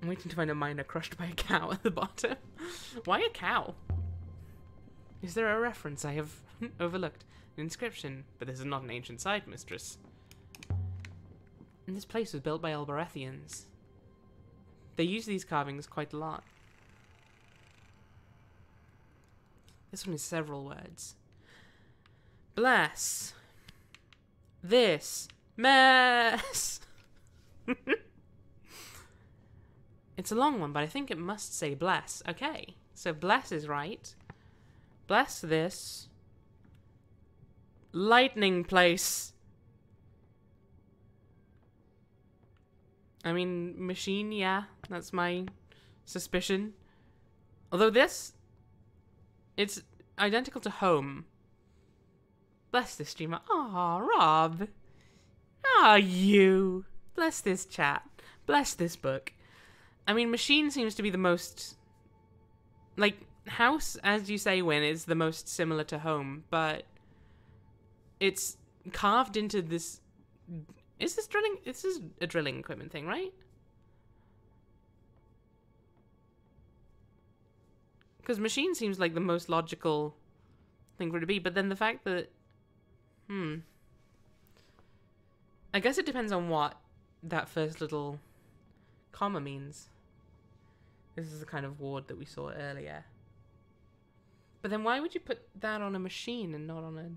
I'm waiting to find a miner crushed by a cow at the bottom. Why a cow? Is there a reference I have overlooked? An inscription, but this is not an ancient site, mistress. And this place was built by Elberethians. They use these carvings quite a lot. This one is several words. Bless this mess. It's a long one, but I think it must say bless. Okay, so bless is right. Bless this lightning place. I mean, machine, yeah, that's my suspicion. Although this, it's identical to home. Bless this streamer. Aw, Rob. Aw, you. Bless this chat. Bless this book. I mean, machine seems to be the most... Like, house, as you say, Win, is the most similar to home, but... It's carved into this... Is this drilling... This is a drilling equipment thing, right? Because machine seems like the most logical thing for it to be, but then the fact that... I guess it depends on what that first little comma means. This is the kind of ward that we saw earlier. But then why would you put that on a machine and not on a...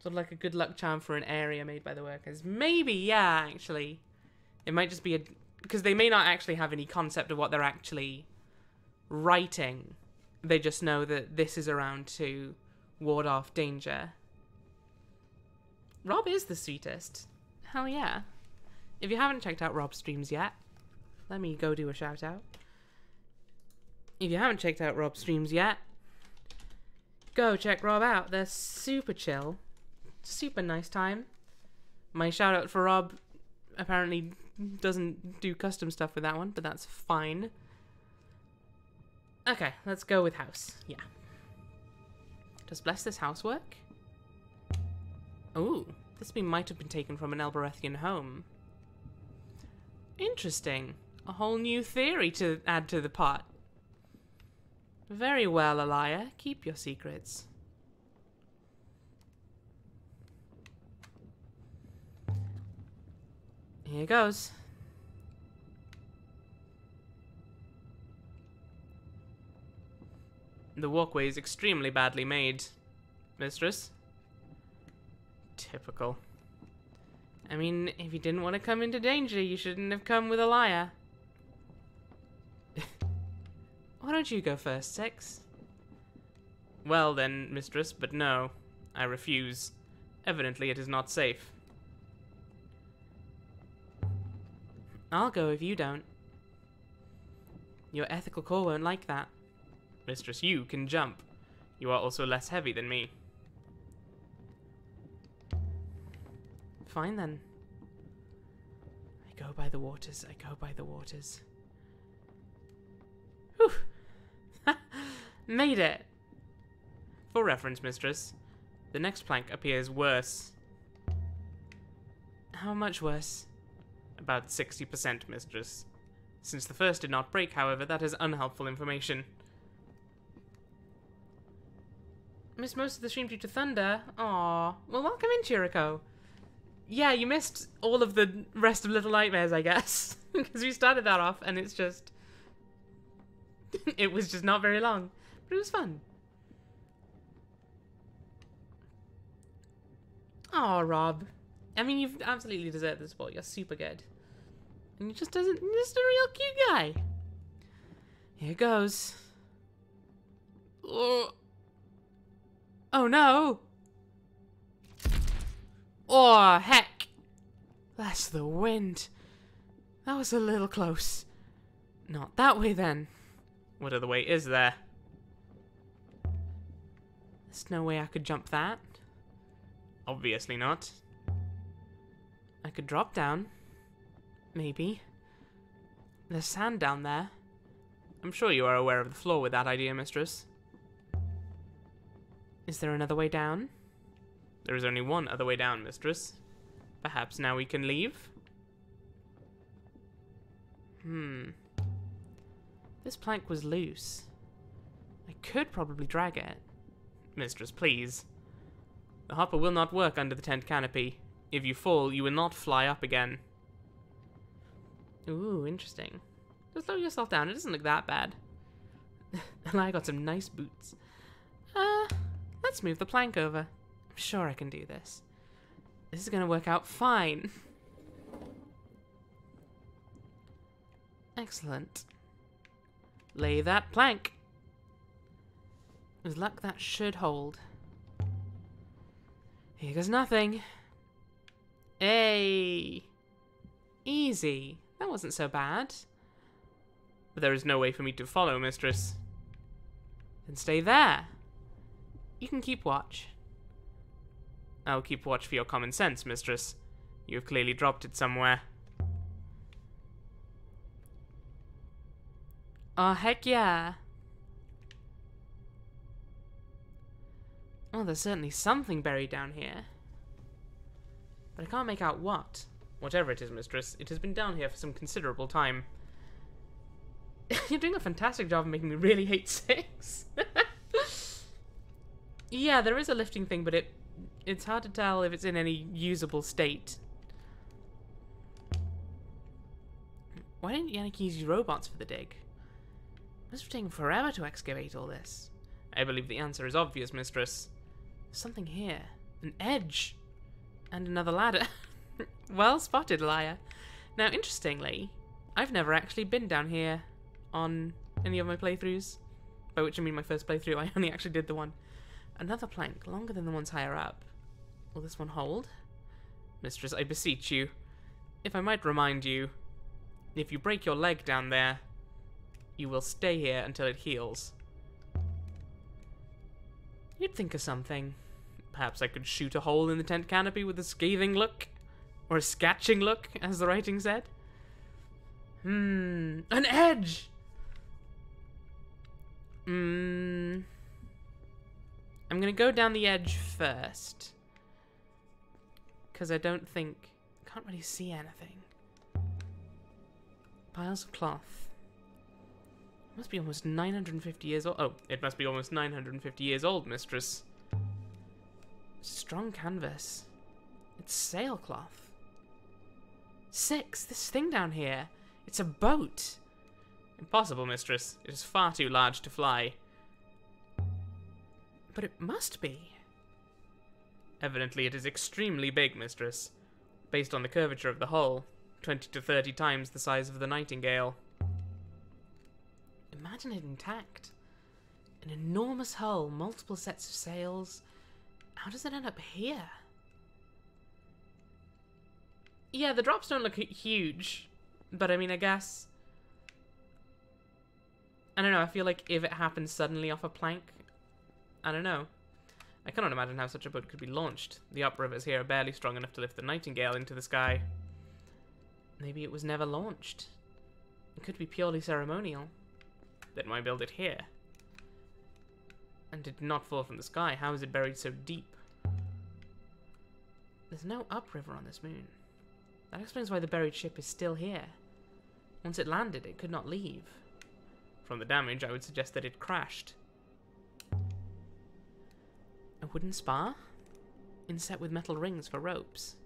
Sort of like a good luck charm for an area made by the workers. Maybe, yeah, actually. It might just be a... Because they may not actually have any concept of what they're actually writing. They just know that this is around to ward off danger. Rob is the sweetest. Hell yeah. If you haven't checked out Rob's streams yet, let me go do a shout out. If you haven't checked out Rob's streams yet, go check Rob out. They're super chill. Super nice time. My shout out for Rob apparently doesn't do custom stuff with that one, but that's fine. Okay, let's go with house. Yeah. Does bless this house work? Ooh, this beam might have been taken from an Elberethian home. Interesting. A whole new theory to add to the pot. Very well, Elia. Keep your secrets. Here goes. The walkway is extremely badly made, mistress. Typical. I mean, if you didn't want to come into danger, you shouldn't have come with Elia. Why don't you go first, Six? Well then, mistress, but no. I refuse. Evidently it is not safe. I'll go if you don't. Your ethical core won't like that. Mistress, you can jump. You are also less heavy than me. Fine then. I go by the waters, I go by the waters. Whew. Made it! For reference, mistress, the next plank appears worse. How much worse? About 60%, mistress. Since the first did not break, however, that is unhelpful information. Missed most of the stream due to thunder. Aww. Well, welcome in, Chirico. Yeah, you missed all of the rest of Little Nightmares, I guess. Because we started that off, and it's just... it was just not very long. But it was fun. Aw, Rob. I mean, you've absolutely deserved this spot. You're super good. And you're just a real cute guy. Here goes. Oh no! Oh, heck! That's the wind. That was a little close. Not that way, then. What other way is there? There's no way I could jump that. Obviously not. I could drop down. Maybe. There's sand down there. I'm sure you are aware of the flaw with that idea, mistress. Is there another way down? There is only one other way down, mistress. Perhaps now we can leave? This plank was loose. I could probably drag it. Mistress, please. The hopper will not work under the tent canopy. If you fall, you will not fly up again. Ooh, interesting. Just lower yourself down. It doesn't look that bad. And I got some nice boots. Let's move the plank over. I'm sure I can do this. This is going to work out fine. Excellent. Lay that plank. With luck, that should hold. Here goes nothing. Hey! Easy. That wasn't so bad. But there is no way for me to follow, mistress. Then stay there. You can keep watch. I'll keep watch for your common sense, mistress. You have clearly dropped it somewhere. Oh, heck yeah. Oh, there's certainly something buried down here. But I can't make out what. Whatever it is, mistress, it has been down here for some considerable time. You're doing a fantastic job of making me really hate Six. Yeah, there is a lifting thing, but it's hard to tell if it's in any usable state. Why didn't Yannick use robots for the dig? Must have taken forever to excavate all this. I believe the answer is obvious, mistress. There's something here. An edge. And another ladder. Well spotted, liar. Now, interestingly, I've never actually been down here on any of my playthroughs. By which I mean my first playthrough, I only actually did the one. Another plank, longer than the ones higher up. Will this one hold? Mistress, I beseech you. If I might remind you, if you break your leg down there, you will stay here until it heals. You'd think of something. Perhaps I could shoot a hole in the tent canopy with a scathing look? Or a scatching look, as the writing said? An edge! I'm gonna go down the edge first. Because I don't think... can't really see anything. Piles of cloth. Must be almost 950 years old. Oh, it must be almost 950 years old, mistress. Strong canvas. It's sailcloth. 6, this thing down here. It's a boat. Impossible, mistress. It is far too large to fly. But it must be. Evidently it is extremely big, mistress. Based on the curvature of the hull, 20 to 30 times the size of the Nightingale. Imagine it intact. An enormous hull, multiple sets of sails. How does it end up here? Yeah, the drops don't look huge. But I mean, I guess... I don't know, I feel like if it happens suddenly off a plank... I don't know. I cannot imagine how such a boat could be launched. The uprivers here are barely strong enough to lift the Nightingale into the sky. Maybe it was never launched. It could be purely ceremonial. Then why build it here? And did not fall from the sky. How is it buried so deep? There's no upriver on this moon. That explains why the buried ship is still here. Once it landed, it could not leave. From the damage, I would suggest that it crashed. A wooden spar? Inset with metal rings for ropes.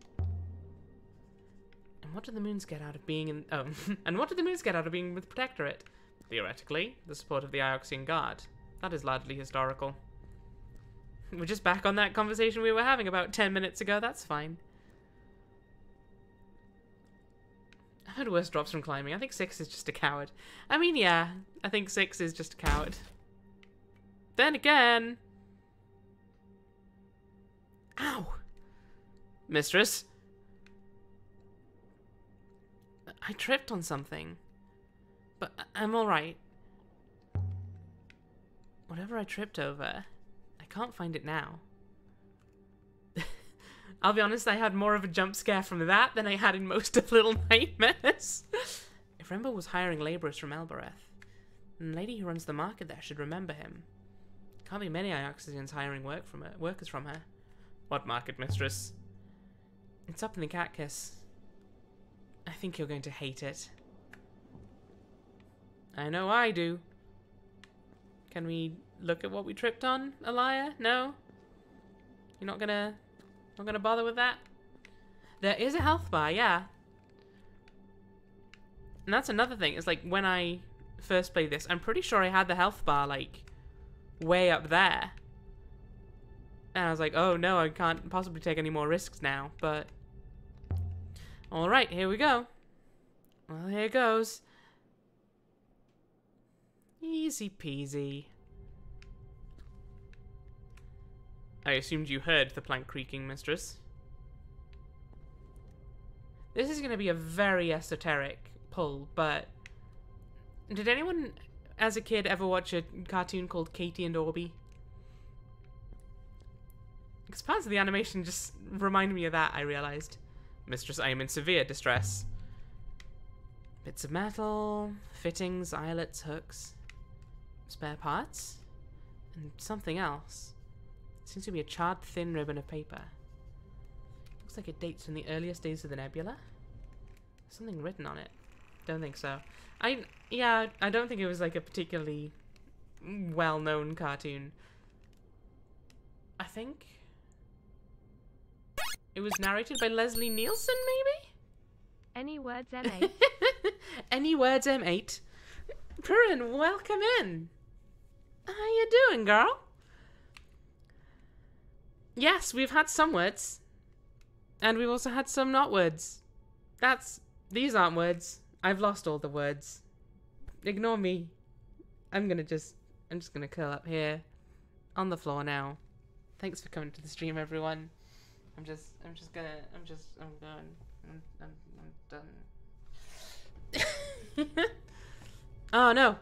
And what do the moons get out of being in... Oh, and what do the moons get out of being with Protectorate? Theoretically, the support of the Ioxian Guard. That is largely historical. We're just back on that conversation we were having about 10 minutes ago. That's fine. I've had worse drops from climbing. I think 6 is just a coward. I mean, yeah. I think 6 is just a coward. Then again... Ow! Mistress? I tripped on something. But I'm alright. Whatever I tripped over, I can't find it now. I'll be honest, I had more of a jump scare from that than I had in most of Little Nightmares. If Rembo was hiring labourers from Elbereth, then the lady who runs the market there should remember him. Can't be many Ioxians hiring workers from her. What market, mistress? It's up in the Catkiss. I think you're going to hate it. I know I do. Can we look at what we tripped on, Elia? No? You're not gonna bother with that? There is a health bar, yeah. And that's another thing, is like when I first played this, I'm pretty sure I had the health bar like way up there. And I was like, oh no, I can't possibly take any more risks now, but... Alright, here we go. Well, here goes. Easy peasy. I assumed you heard the plank creaking, mistress. This is going to be a very esoteric pull, but... Did anyone, as a kid, ever watch a cartoon called Katie and Orby? Because parts of the animation just remind me of that, I realized. Mistress, I am in severe distress. Bits of metal, fittings, eyelets, hooks, spare parts, and something else. Seems to be a charred thin ribbon of paper. Looks like it dates from the earliest days of the nebula. Something written on it. Don't think so. I don't think it was like a particularly well-known cartoon. I think it was narrated by Leslie Nielsen, maybe? Any words, M8? Any words, M8? Purin, welcome in. How you doing, girl? Yes, we've had some words. And we've also had some not words. These aren't words. I've lost all the words. Ignore me. I'm just gonna curl up here on the floor now. Thanks for coming to the stream, everyone. I'm done. Oh no.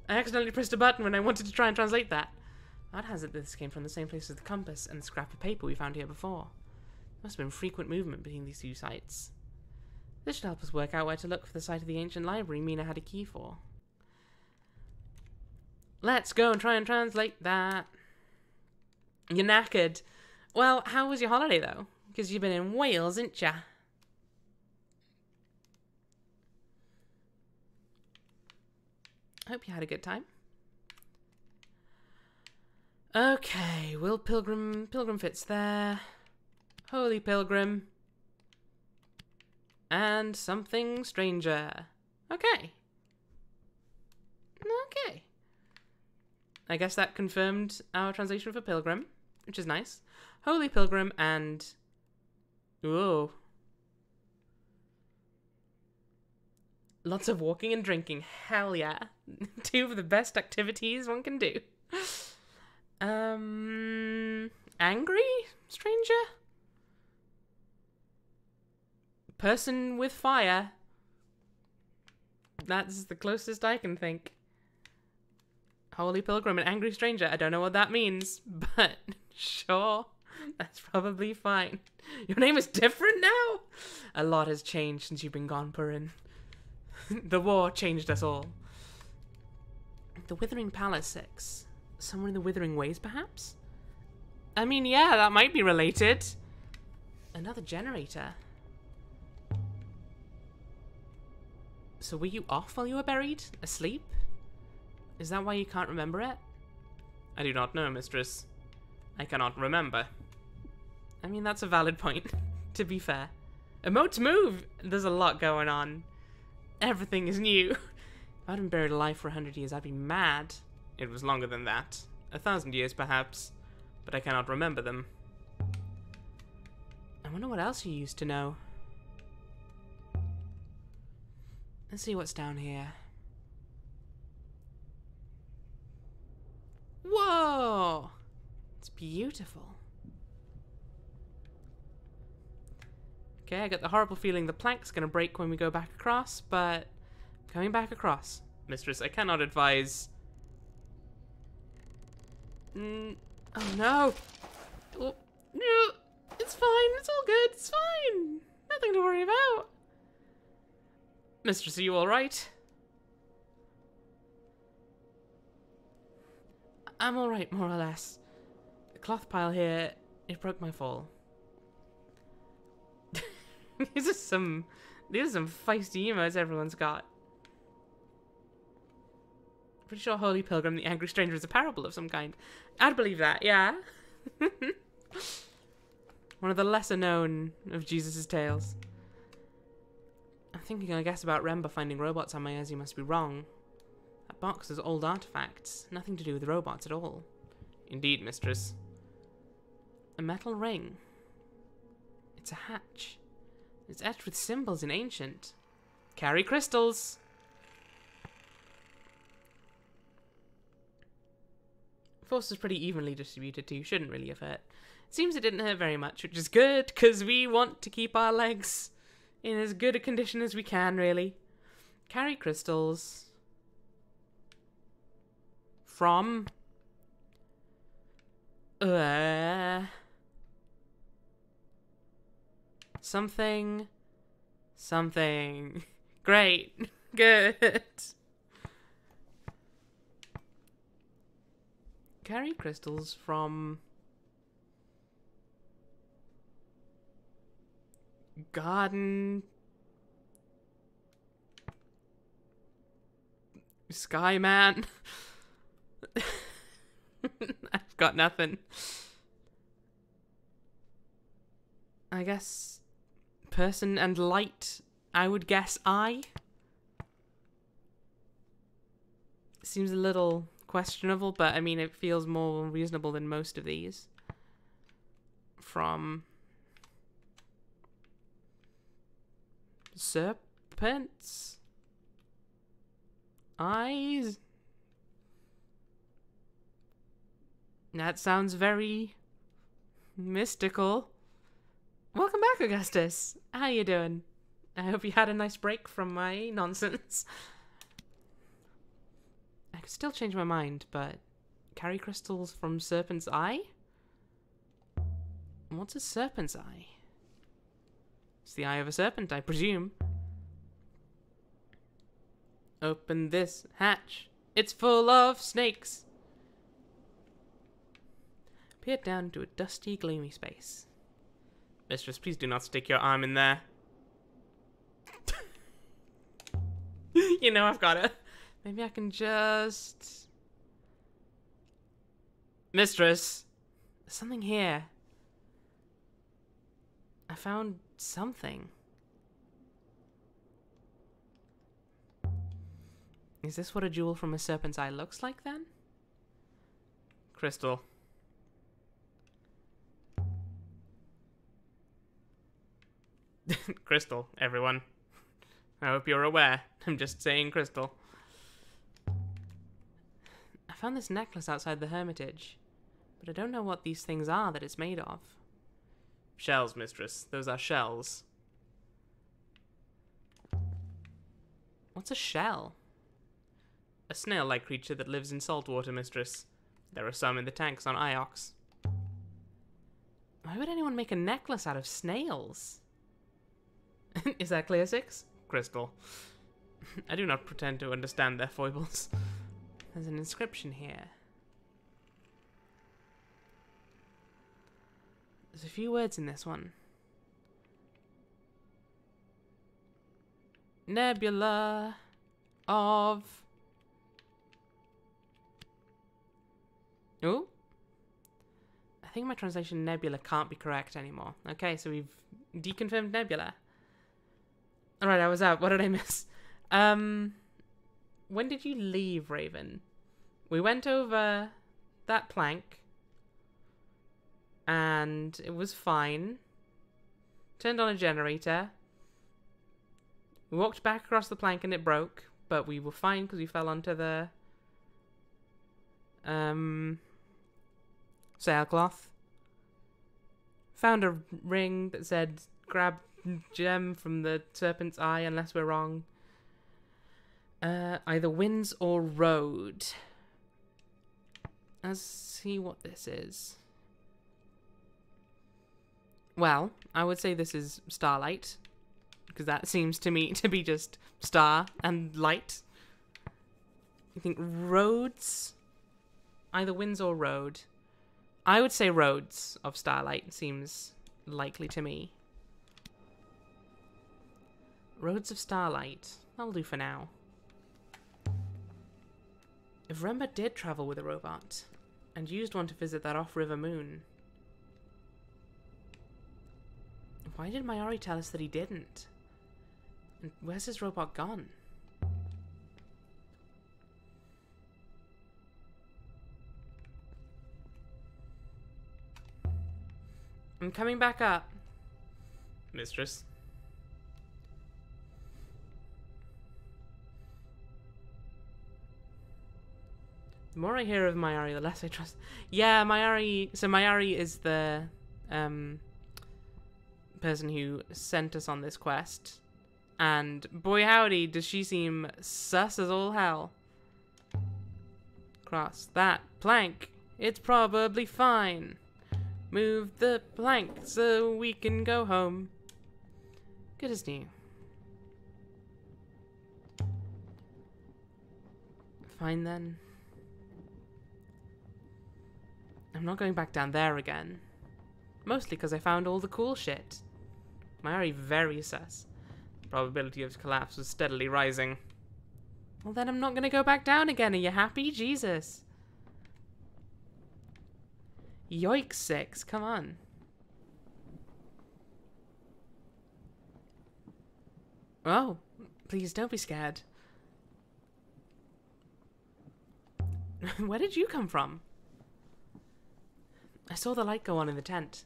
I accidentally pressed a button when I wanted to try and translate that. Odd has it this came from the same place as the compass and the scrap of paper we found here before. There must have been frequent movement between these two sites. This should help us work out where to look for the site of the ancient library Mina had a key for. Let's go and try and translate that. You're knackered. Well, how was your holiday, though? Because you've been in Wales, ain't ya? Hope you had a good time. Okay, Will Pilgrim. Pilgrim fits there. Holy Pilgrim. And something stranger. Okay. Okay. I guess that confirmed our translation for Pilgrim, which is nice. Holy Pilgrim and... Ooh. Lots of walking and drinking. Hell yeah. Two of the best activities one can do. Angry stranger? Person with fire. That's the closest I can think. Holy Pilgrim and angry stranger. I don't know what that means, but sure. That's probably fine. Your name is different now? A lot has changed since you've been gone, Purin. The war changed us all. The Withering Palace 6. Somewhere in the Withering Ways, perhaps? I mean, yeah, that might be related. Another generator. So were you off while you were buried? Asleep? Is that why you can't remember it? I do not know, mistress. I cannot remember. I mean, that's a valid point, to be fair. Emotes move! There's a lot going on. Everything is new. If I'd been buried alive for 100 years, I'd be mad. It was longer than that. 1,000 years, perhaps. But I cannot remember them. I wonder what else you used to know. Let's see what's down here. Whoa! It's beautiful. Okay, I got the horrible feeling the plank's gonna break when we go back across, but... Coming back across. Mistress, I cannot advise... oh no! Oh, no! It's fine, it's all good, it's fine! Nothing to worry about! Mistress, are you alright? I'm alright, more or less. The cloth pile here, it broke my fall. These are some feisty emotes everyone's got. Pretty sure Holy Pilgrim, the Angry Stranger is a parable of some kind. I'd believe that, yeah. One of the lesser known of Jesus' tales. I'm thinking, I guess, about Remba finding robots on Maiezi must be wrong. That box has old artifacts, nothing to do with robots at all. Indeed, mistress. A metal ring. It's a hatch. It's etched with symbols in ancient. Carry crystals! Force was pretty evenly distributed too, shouldn't really have hurt. It seems it didn't hurt very much, which is good, because we want to keep our legs in as good a condition as we can, really. Carry crystals. From... Something. Great. Good. Carry crystals from... Garden... Skyman. I've got nothing. I guess... Person and light, I would guess I. seems a little questionable, but I mean, it feels more reasonable than most of these. From serpents' eyes? That sounds very mystical. Welcome back, Augustus. How you doing? I hope you had a nice break from my nonsense. I could still change my mind, but carry crystals from Serpent's Eye? What's a Serpent's Eye? It's the eye of a serpent, I presume. Open this hatch. It's full of snakes. Peered down into a dusty, gloomy space. Mistress, please do not stick your arm in there. You know I've got it. Maybe I can just... Mistress, there's something here. I found something. Is this what a jewel from a serpent's eye looks like then? Crystal. Crystal, everyone. I hope you're aware. I'm just saying crystal. I found this necklace outside the hermitage, but I don't know what these things are that it's made of. Shells, mistress. Those are shells. What's a shell? A snail-like creature that lives in salt water, mistress. There are some in the tanks on Iox. Why would anyone make a necklace out of snails? Is that clear, Six? Crystal. I do not pretend to understand their foibles. There's an inscription here. There's a few words in this one. Nebula of... Oh? I think my translation nebula can't be correct anymore. Okay, so we've deconfirmed nebula. Alright, I was out. What did I miss? When did you leave, Raven? We went over that plank. And it was fine. Turned on a generator. We walked back across the plank and it broke. But we were fine because we fell onto the... sailcloth. Found a ring that said, grab gem from the serpent's eye, unless we're wrong. Either winds or road. Let's see what this is. Well, I would say this is starlight, because that seems to me to be just star and light. You think roads? Either winds or road. I would say roads of starlight seems likely to me. Roads of starlight. That'll do for now. If Remba did travel with a robot, and used one to visit that off-river moon, why did Mayari tell us that he didn't? And where's his robot gone? I'm coming back up. Mistress. The more I hear of Mayari, the less I trust. Yeah, Mayari. So Mayari is the person who sent us on this quest, and boy howdy, does she seem sus as all hell. Cross that plank. It's probably fine. Move the plank so we can go home. Good as new. Fine then. I'm not going back down there again. Mostly because I found all the cool shit. Mayari very sus. The probability of collapse was steadily rising. Well then I'm not going to go back down again. Are you happy? Jesus. Yoik 6, come on. Oh, please don't be scared. Where did you come from? I saw the light go on in the tent.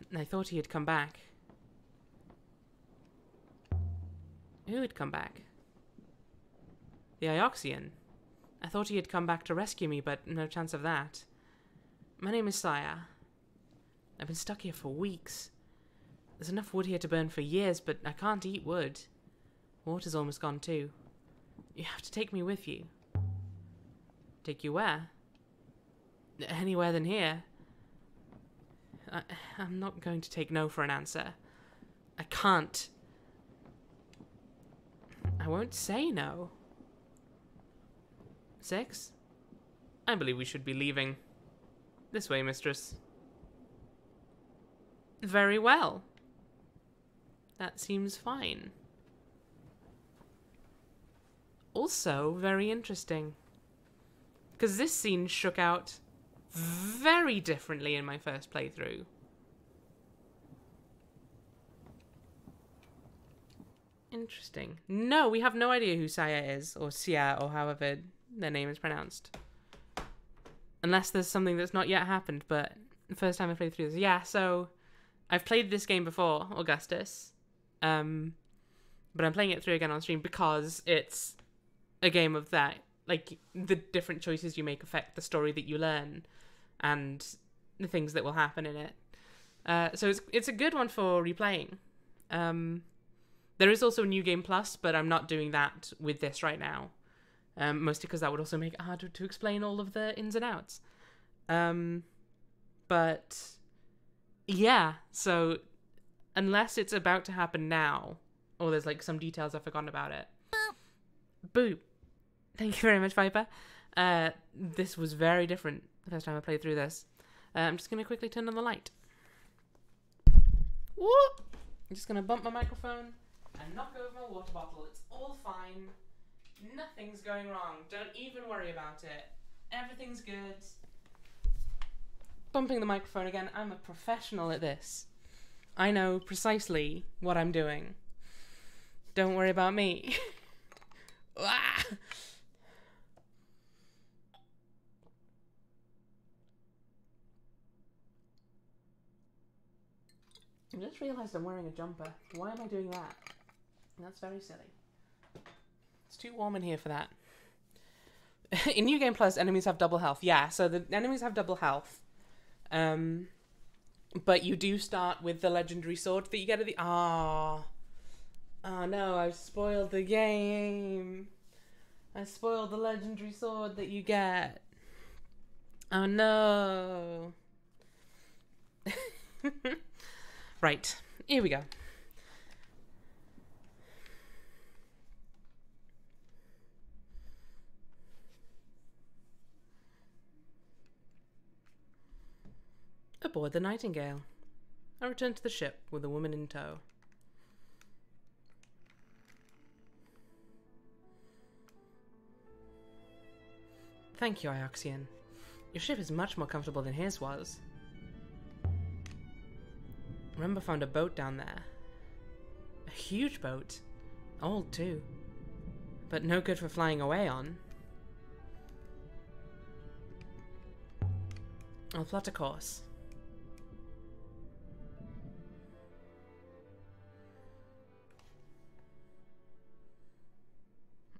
And I thought he had come back. Who had come back? The Ioxian. I thought he had come back to rescue me, but no chance of that. My name is Saya. I've been stuck here for weeks. There's enough wood here to burn for years, but I can't eat wood. Water's almost gone too. You have to take me with you. Take you where? Anywhere than here. I'm not going to take no for an answer. I can't. I won't say no. 6? I believe we should be leaving. This way, mistress. Very well. That seems fine. Also, very interesting. Because this scene shook out very differently in my first playthrough. Interesting. No, we have no idea who Saya is, or Sia, or however their name is pronounced. Unless there's something that's not yet happened, but the first time I played through this. Yeah, so I've played this game before, Augustus. But I'm playing it through again on stream because it's a game of that. Like, the different choices you make affect the story that you learn and the things that will happen in it. So it's a good one for replaying. There is also a New Game Plus, but I'm not doing that with this right now. Mostly because that would also make it harder to explain all of the ins and outs. But yeah, so unless it's about to happen now, or there's like some details I've forgotten about it. Boop. Thank you very much, Viper. This was very different the first time I played through this. I'm just going to quickly turn on the light. Whoop! I'm just going to bump my microphone and knock over my water bottle. It's all fine. Nothing's going wrong. Don't even worry about it. Everything's good. Bumping the microphone again. I'm a professional at this. I know precisely what I'm doing. Don't worry about me. I just realised I'm wearing a jumper. Why am I doing that? That's very silly. It's too warm in here for that. In New Game Plus, enemies have double health. Yeah, so the enemies have double health. But you do start with the legendary sword that you get at the... Oh no, I've spoiled the game. I spoiled the legendary sword that you get. Oh no. Right, here we go. Aboard the Nightingale. I returned to the ship with a woman in tow. Thank you, Ioxian. Your ship is much more comfortable than his was. Remember found a boat down there. A huge boat. Old, too. But no good for flying away on. I'll plot a course.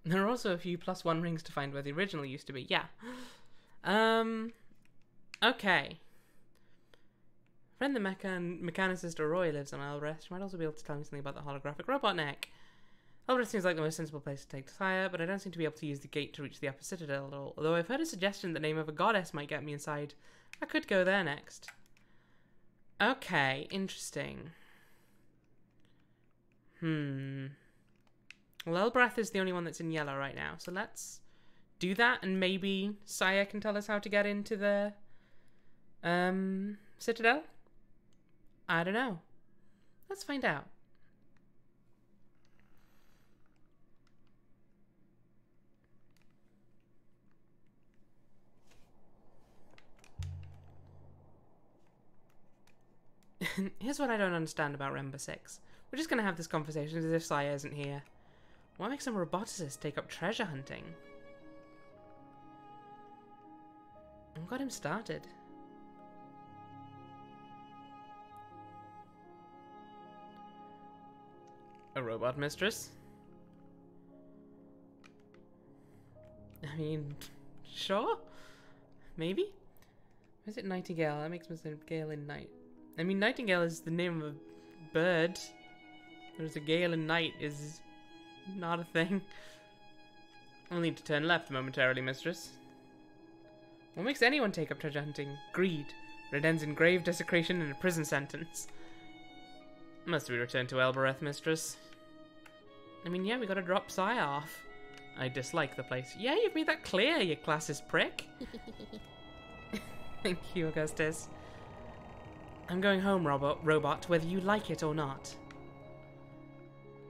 There are also a few +1 rings to find where the original used to be. Yeah. Okay. Friend the mechanicist Roy lives on Elbreth. She might also be able to tell me something about the holographic robot neck. Elbreth seems like the most sensible place to take Saya, but I don't seem to be able to use the gate to reach the upper citadel at all. Although I've heard a suggestion the name of a goddess might get me inside. I could go there next. Okay, interesting. Well, Elbreth is the only one that's in yellow right now, so let's do that, and maybe Saya can tell us how to get into the citadel? I don't know. Let's find out. Here's what I don't understand about Remember 6. We're just going to have this conversation as if Saya isn't here. Why make some roboticists take up treasure hunting? What got him started? A robot mistress? I mean, sure? Maybe? Is it Nightingale? That makes me say gale in night. I mean, Nightingale is the name of a bird. Whereas a gale in night is not a thing. We'll need to turn left momentarily, mistress. What makes anyone take up treasure hunting? Greed. But it ends in grave desecration and a prison sentence. Must we return to Elbereth, mistress? I mean, yeah, we gotta drop Psy off. I dislike the place. Yeah, you've made that clear, you classist prick. Thank you, Augustus. I'm going home, robot, whether you like it or not.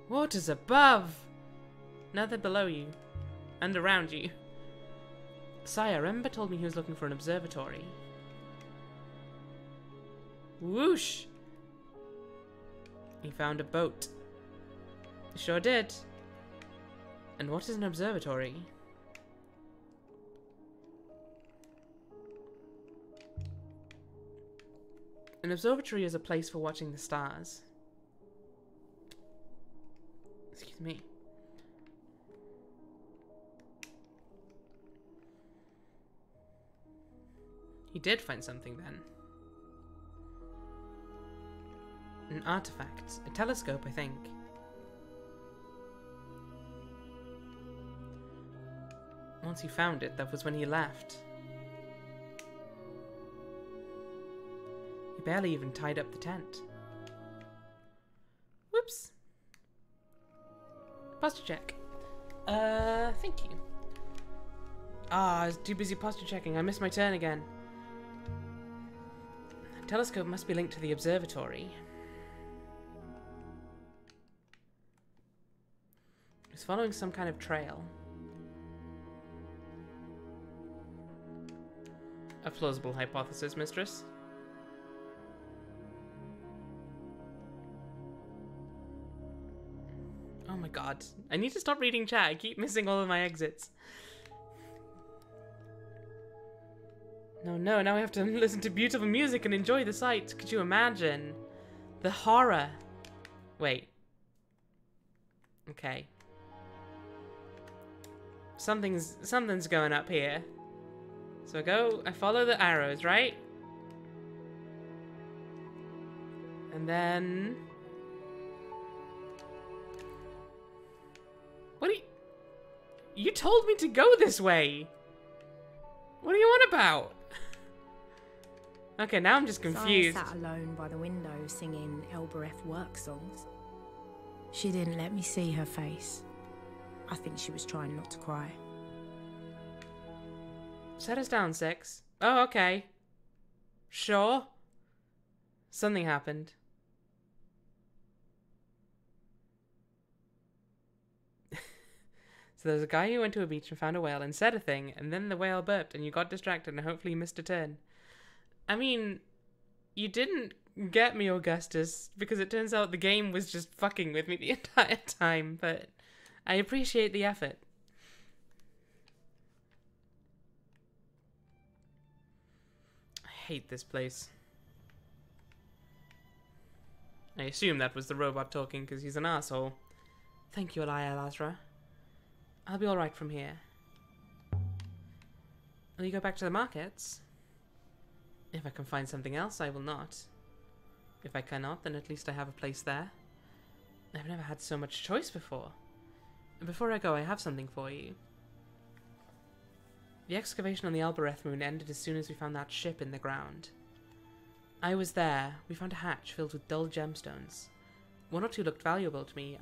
Waters above! Now they're below you. And around you. Sire, remember told me he was looking for an observatory. Whoosh! He found a boat. Sure did. And what is an observatory? An observatory is a place for watching the stars. Excuse me. He did find something then. An artifact. A telescope, I think. Once he found it, that was when he left. He barely even tied up the tent. Whoops. Posture check. Thank you. Ah, I was too busy posture checking. I missed my turn again. The telescope must be linked to the observatory. It's following some kind of trail. A plausible hypothesis, mistress. Oh my god. I need to stop reading chat. I keep missing all of my exits. No, now I have to listen to beautiful music and enjoy the sights. Could you imagine? The horror. Wait. Okay. Something's going up here. So I follow the arrows, right? And then... What are you told me to go this way! What are you on about? Okay, now I'm just confused. I sat alone by the window singing Elbereth work songs. She didn't let me see her face. I think she was trying not to cry. Set us down, Six. Oh, okay. Sure. Something happened. So there's a guy who went to a beach and found a whale and said a thing, and then the whale burped and you got distracted and hopefully you missed a turn. I mean, you didn't get me, Augustus, because it turns out the game was just fucking with me the entire time, but I appreciate the effort. I hate this place. I assume that was the robot talking because he's an asshole. Thank you, Elia Lazra. I'll be alright from here. Will you go back to the markets? If I can find something else, I will not. If I cannot, then at least I have a place there. I've never had so much choice before. Before I go, I have something for you. The excavation on the Elbereth moon ended as soon as we found that ship in the ground. I was there. We found a hatch filled with dull gemstones. One or two looked valuable to me.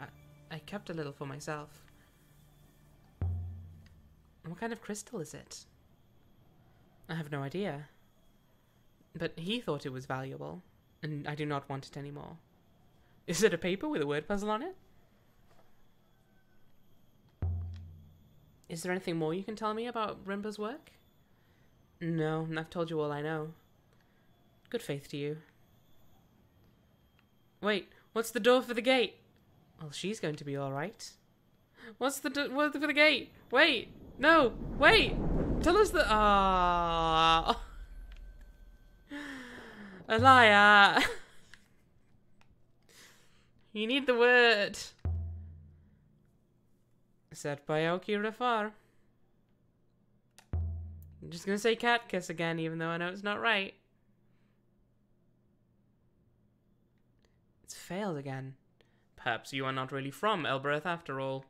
I kept a little for myself. What kind of crystal is it? I have no idea. But he thought it was valuable, and I do not want it anymore. Is it a paper with a word puzzle on it? Is there anything more you can tell me about Rimba's work? No, I've told you all I know. Good faith to you. Wait, what's the door for the gate? Well, she's going to be alright. What's the door for the gate? Wait! No! Wait! Tell us the... Ah, Elia. You need the word. Said Byaoki Rafar. I'm just gonna say cat kiss again, even though I know it's not right. It's failed again. Perhaps you are not really from Elbereth after all.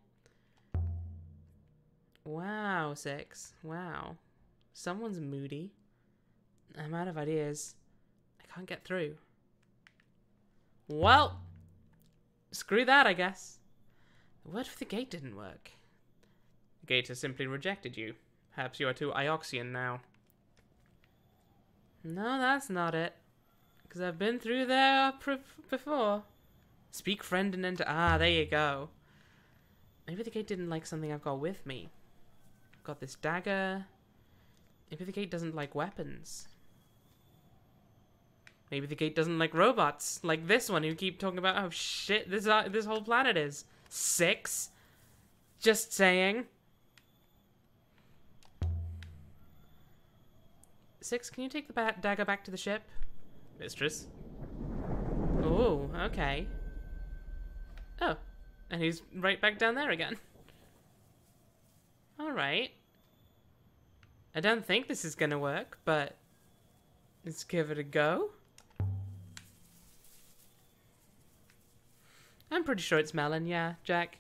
Wow, 6. Wow. Someone's moody. I'm out of ideas. I can't get through. Well, screw that, I guess. The word for the gate didn't work. The gate has simply rejected you. Perhaps you are too Ioxian now. No, that's not it. Because I've been through there before. Speak, friend, and enter. Ah, there you go. Maybe the gate didn't like something I've got with me. I've got this dagger. Maybe the gate doesn't like weapons. Maybe the gate doesn't like robots. Like this one who keep talking about how shit this whole planet is. 6? Just saying. 6, can you take the dagger back to the ship? Mistress? Oh, okay. Oh, and he's right back down there again. Alright. I don't think this is gonna work, but let's give it a go. I'm pretty sure it's melon, yeah, Jack.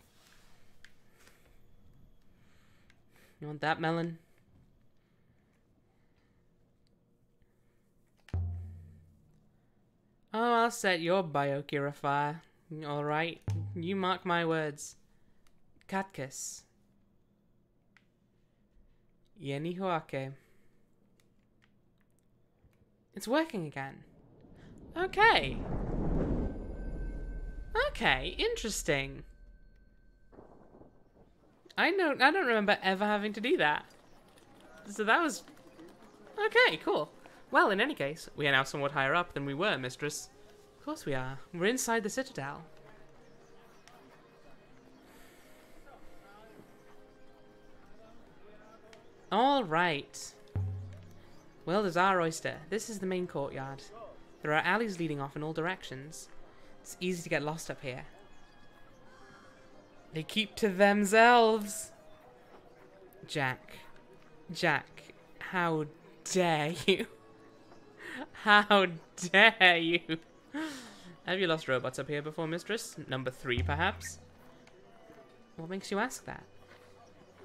You want that melon? Oh, I'll set your Byaoki afire. Alright, you mark my words. Katkiss. Yeni Huake. It's working again. Okay. Okay, interesting. I don't remember ever having to do that. So that was... Okay, cool. Well, in any case, we are now somewhat higher up than we were, Mistress. Of course we are. We're inside the Citadel. Alright. Well, there's our oyster. This is the main courtyard. There are alleys leading off in all directions. It's easy to get lost up here. They keep to themselves. Jack. Jack, how dare you? How dare you? Have you lost robots up here before, Mistress? Number 3, perhaps? What makes you ask that?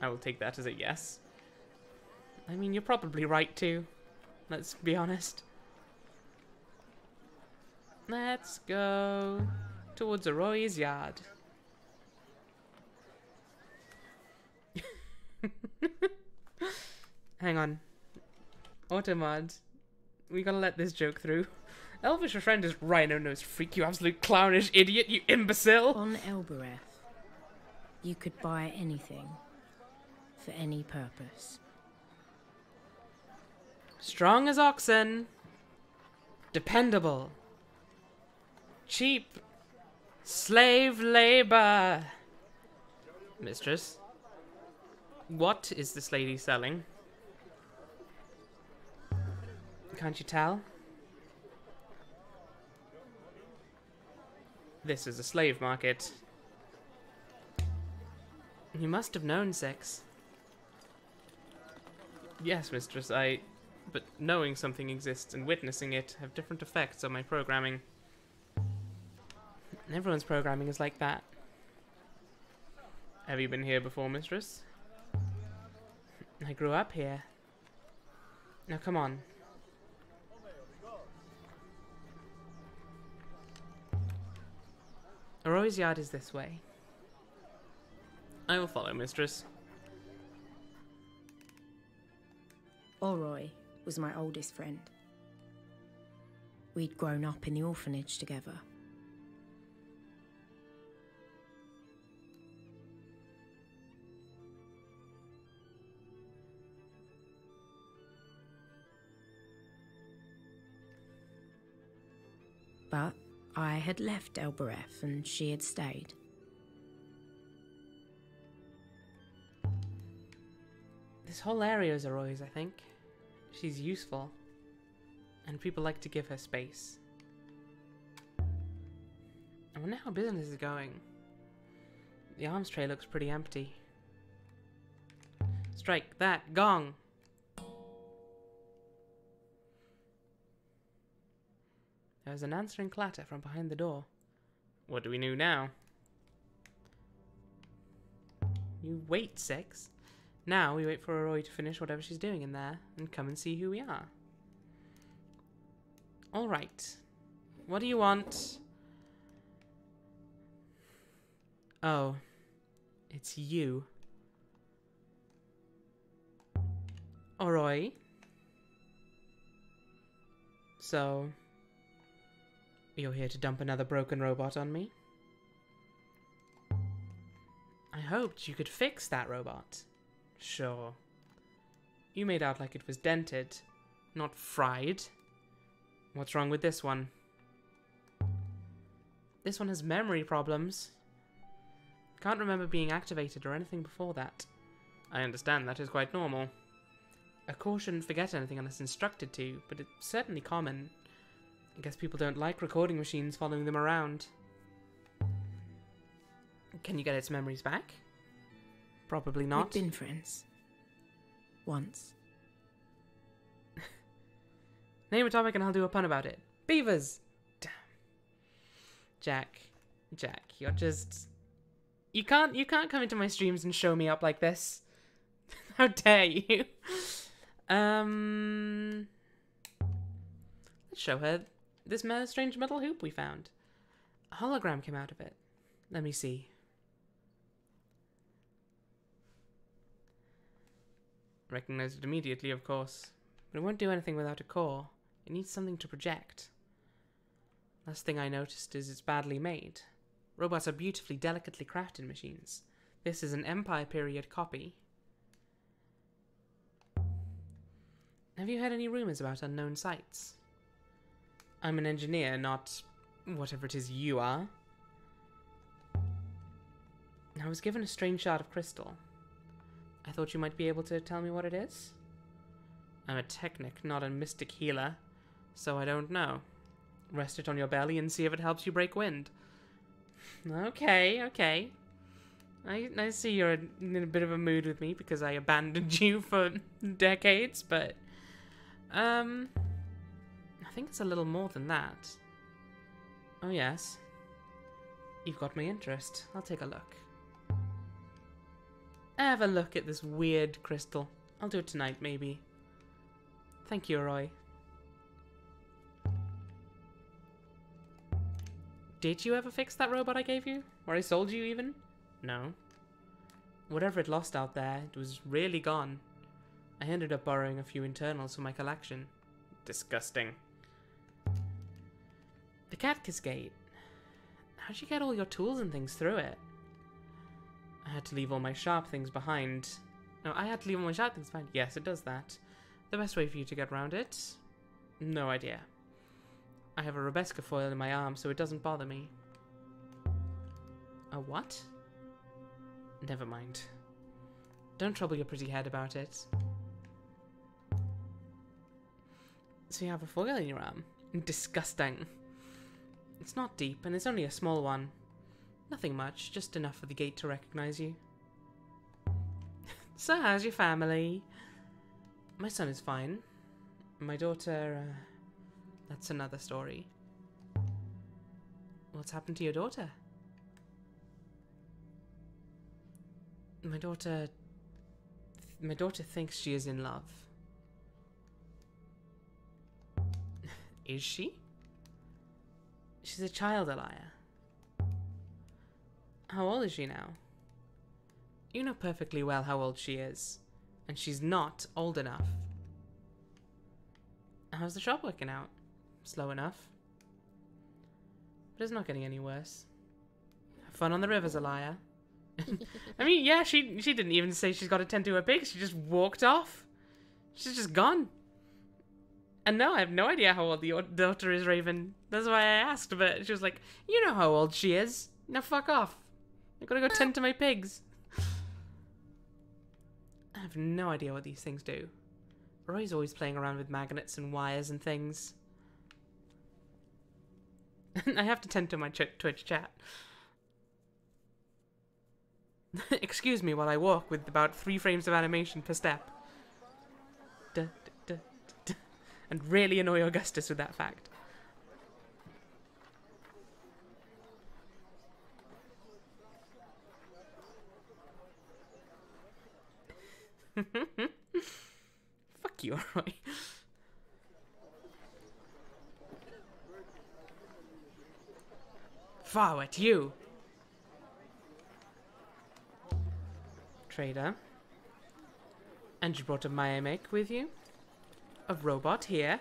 I will take that as a yes. I mean, you're probably right, too. Let's be honest. Let's go towards Roy's yard. Hang on. Automod. We gotta let this joke through. Elvish friend is rhino-nosed freak, you absolute clownish idiot, you imbecile! On Elbereth, you could buy anything for any purpose. Strong as oxen. Dependable. Cheap. Slave labor. Mistress, what is this lady selling? Can't you tell? This is a slave market. You must have known 6. Yes, Mistress, but knowing something exists and witnessing it have different effects on my programming. Everyone's programming is like that. Have you been here before, Mistress? I grew up here. Now come on. Roy's yard is this way. I will follow, Mistress. Oroy was my oldest friend. We'd grown up in the orphanage together. But I had left Elbereth and she had stayed. This whole area is Aroy's, I think. She's useful. And people like to give her space. I wonder how business is going. The arms tray looks pretty empty. Strike that gong! There was an answering clatter from behind the door. What do we do now? You wait, Six. Now we wait for Aroy to finish whatever she's doing in there and come and see who we are. Alright. What do you want? Oh. It's you. Aroy. So, you're here to dump another broken robot on me? I hoped you could fix that robot. Sure. You made out like it was dented, not fried. What's wrong with this one? This one has memory problems. Can't remember being activated or anything before that. I understand that is quite normal. A core shouldn't forget anything unless instructed to, but it's certainly common. I guess people don't like recording machines following them around. Can you get its memories back? Probably not. We've been friends. Once. Name a topic and I'll do a pun about it. Beavers! Damn. Jack, you're just... You can't come into my streams and show me up like this. How dare you? Let's show her this strange metal hoop we found. A hologram came out of it. Let me see. Recognize it immediately, of course. But it won't do anything without a core. It needs something to project. Last thing I noticed is it's badly made. Robots are beautifully, delicately crafted machines. This is an Empire period copy. Have you heard any rumors about unknown sites? I'm an engineer, not whatever it is you are. I was given a strange shard of crystal. I thought you might be able to tell me what it is? I'm a technic, not a mystic healer, so I don't know. Rest it on your belly and see if it helps you break wind. Okay. I see you're in a bit of a mood with me because I abandoned you for decades, but... I think it's a little more than that. Oh yes. You've got my interest. I'll take a look. Have a look at this weird crystal. I'll do it tonight, maybe. Thank you, Aroy. Did you ever fix that robot I gave you? Or I sold you, even? No. Whatever it lost out there, it was really gone. I ended up borrowing a few internals for my collection. Disgusting. The Catkiss Gate. How'd you get all your tools and things through it? I had to leave all my sharp things behind. No, I had to leave all my sharp things behind. Yes, it does that. The best way for you to get around it? No idea. I have a Rebesca foil in my arm, so it doesn't bother me. A what? Never mind. Don't trouble your pretty head about it. So you have a foil in your arm? Disgusting. It's not deep, and it's only a small one. Nothing much, just enough for the gate to recognize you. So how's your family? My son is fine. My daughter, that's another story. What's happened to your daughter? My daughter thinks she is in love. Is she? She's a child, Elia. How old is she now? You know perfectly well how old she is. And she's not old enough. How's the shop working out? Slow enough. But it's not getting any worse. Have fun on the rivers, Elia. I mean, yeah, she didn't even say she's got to tend to her pigs. She just walked off. She's just gone. And no, I have no idea how old your daughter is, Raven. That's why I asked, but she was like, you know how old she is. Now fuck off. I gotta go tend to my pigs. I have no idea what these things do. Roy's always playing around with magnets and wires and things. I have to tend to my Twitch chat. Excuse me while I walk with about 3 frames of animation per step. Duh, duh, duh, duh, duh. And really annoy Augustus with that fact. Fuck you, Roy. Forward, you! Trader. And you brought a Mayamek with you? A robot here?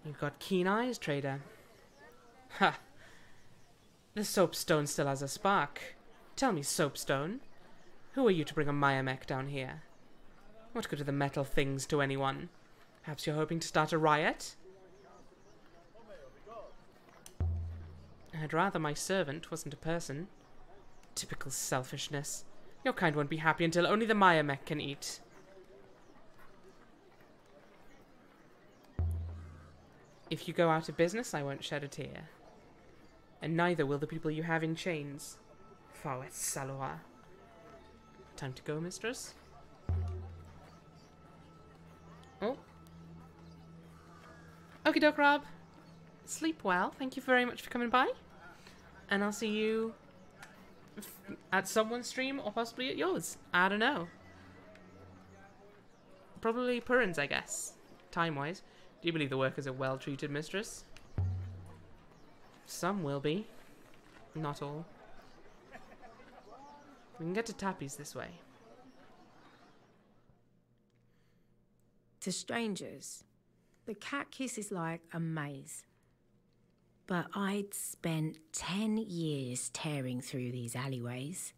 You've got keen eyes, Trader. Ha! The Soapstone still has a spark. Tell me, Soapstone, who are you to bring a Mayamek down here? What good are the metal things to anyone? Perhaps you're hoping to start a riot? I'd rather my servant wasn't a person. Typical selfishness. Your kind won't be happy until only the Mayamek can eat. If you go out of business, I won't shed a tear. And neither will the people you have in chains. Fawet Saloa. Time to go, mistress? Oh. Okie doke, Rob. Sleep well. Thank you very much for coming by. And I'll see you at someone's stream or possibly at yours. I don't know. Probably Purin's, I guess. Time-wise. Do you believe the workers are well treated, mistress? Some will be. Not all. We can get to Tappy's this way. To strangers, the Cat Kiss is like a maze. But I'd spent 10 years tearing through these alleyways.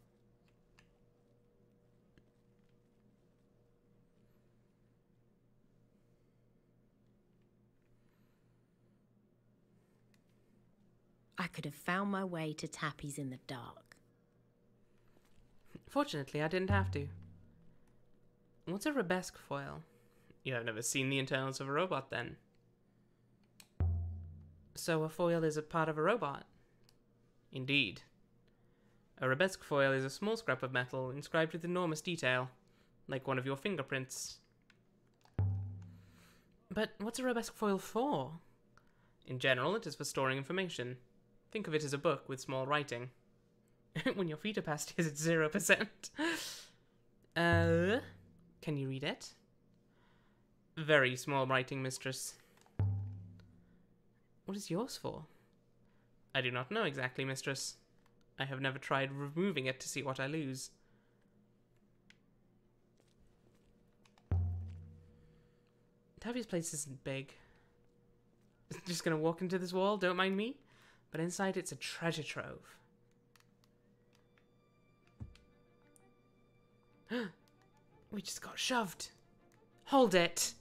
I could have found my way to Tappy's in the dark. Fortunately, I didn't have to. What's a Rebesque foil? You have never seen the internals of a robot, then? So a foil is a part of a robot? Indeed. A Rebesque foil is a small scrap of metal inscribed with enormous detail, like one of your fingerprints. But what's a Rebesque foil for? In general, it is for storing information. Think of it as a book with small writing. When your feet are past his, it's 0%. Can you read it? Very small writing, mistress. What is yours for? I do not know exactly, mistress. I have never tried removing it to see what I lose. Tavi's place isn't big. Just gonna walk into this wall, don't mind me. But inside it's a treasure trove. We just got shoved. Hold it.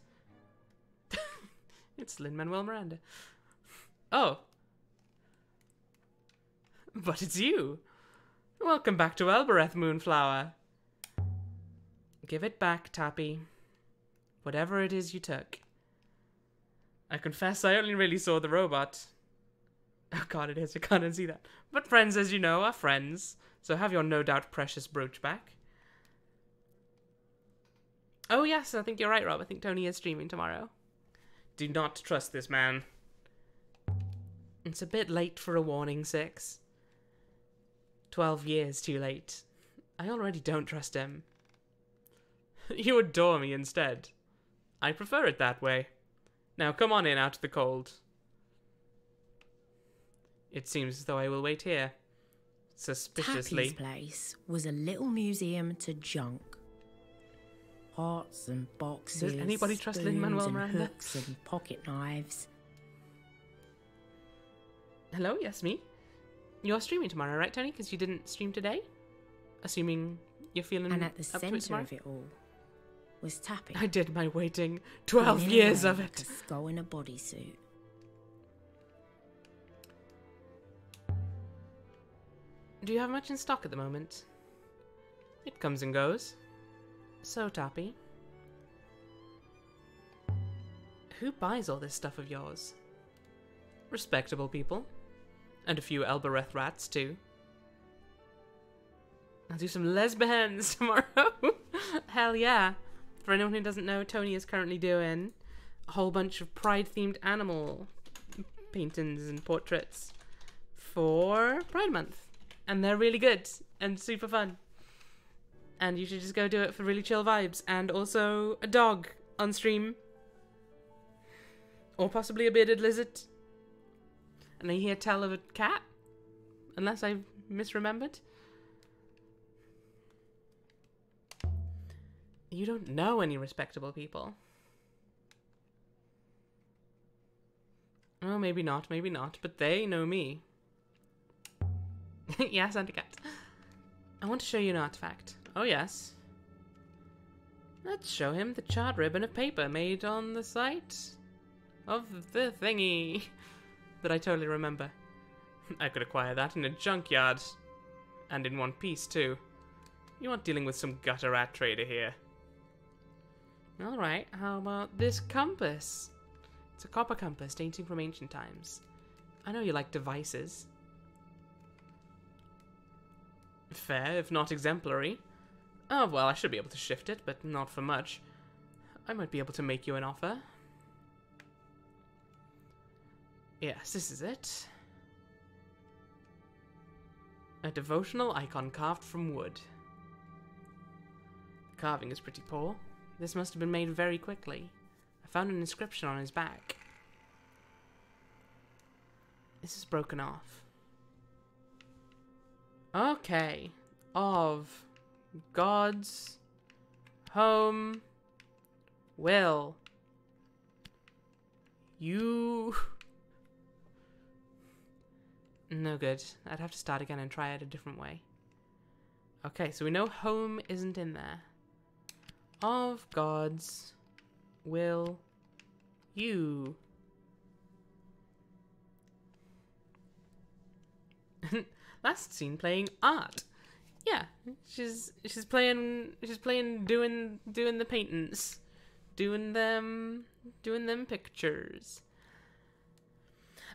It's Lin-Manuel Miranda. Oh. But it's you. Welcome back to Elbereth, Moonflower. Give it back, Tappy. Whatever it is you took. I confess I only really saw the robot. Oh god, it is. I can't unsee that. But friends, as you know, are friends. So have your no doubt precious brooch back. Oh yes, I think you're right, Rob. I think Tony is streaming tomorrow. Do not trust this man. It's a bit late for a warning, 6. 12 years too late. I already don't trust him. You adore me instead. I prefer it that way. Now come on in out of the cold. It seems as though I will wait here. Suspiciously. Tappy's place was a little museum to junk. Pots and boxes, Does anybody trust spoons Lin-Manuel and Miranda? hooks and pocket knives. Hello, yes, me. You're streaming tomorrow, right, Tony? Because you didn't stream today? Assuming you're feeling And at the up to it centre tomorrow? of it all was Tappy. I did my waiting. 12 Grinning years away of like it. a skull in a bodysuit. Do you have much in stock at the moment? It comes and goes. So, Toppy, who buys all this stuff of yours? Respectable people. And a few Elbereth rats, too. I'll do some lesbians tomorrow. Hell yeah. For anyone who doesn't know, Tony is currently doing a whole bunch of Pride-themed animal paintings and portraits for Pride Month. And they're really good and super fun. And you should just go do it for really chill vibes. And also a dog on stream. Or possibly a bearded lizard. And I hear tell of a cat. Unless I've misremembered. You don't know any respectable people. Oh, maybe not, but they know me. Yes, Auntie Cat. I want to show you an artifact. Oh, yes. Let's show him the charred ribbon of paper made on the site of the thingy that I totally remember. I could acquire that in a junkyard. And in one piece, too. You aren't dealing with some gutter rat trader here. Alright, how about this compass? It's a copper compass dating from ancient times. I know you like devices. Fair, if not exemplary. Oh, well, I should be able to shift it, but not for much. I might be able to make you an offer. Yes, this is it. A devotional icon carved from wood. The carving is pretty poor. This must have been made very quickly. I found an inscription on his back. This is broken off. Okay. Of God's home will you... No good. I'd have to start again and try it a different way. Okay, so we know home isn't in there. Of God's will you... Last scene playing art. Yeah, she's playing doing the paintings, doing them pictures.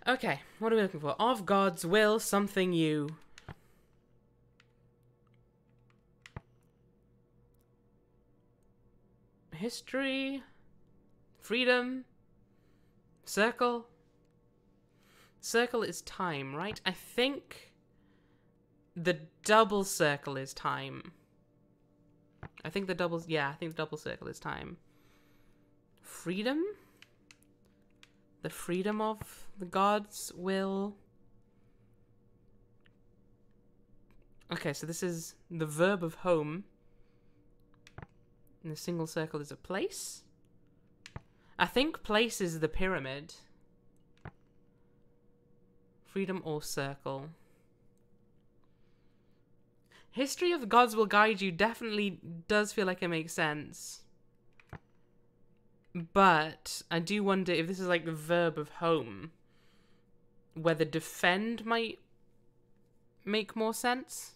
Okay, what are we looking for? Of God's will something you. History, freedom, circle. Circle is time, right? I think the double circle is time. I think the double circle is time. Freedom? The freedom of the gods will... Okay, so this is the verb of home. And the single circle is a place. I think place is the pyramid. Freedom or circle. History of the gods will guide you definitely does feel like it makes sense. But I do wonder if this is like the verb of home. Whether defend might make more sense.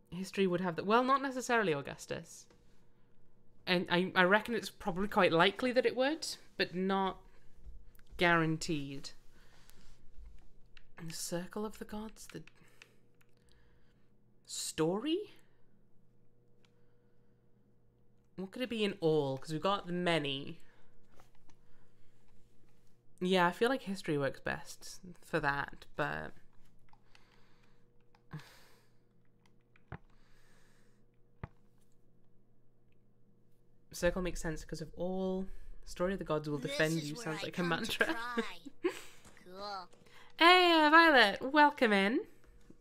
History would have that. Well, not necessarily Augustus. And I reckon it's probably quite likely that it would, but not guaranteed. And the circle of the gods, the story? What could it be in all? Because we've got the many. Yeah, I feel like history works best for that, but... Circle makes sense because of all. Story of the gods will defend you sounds like a mantra. Cool. Hey, Violet, welcome in.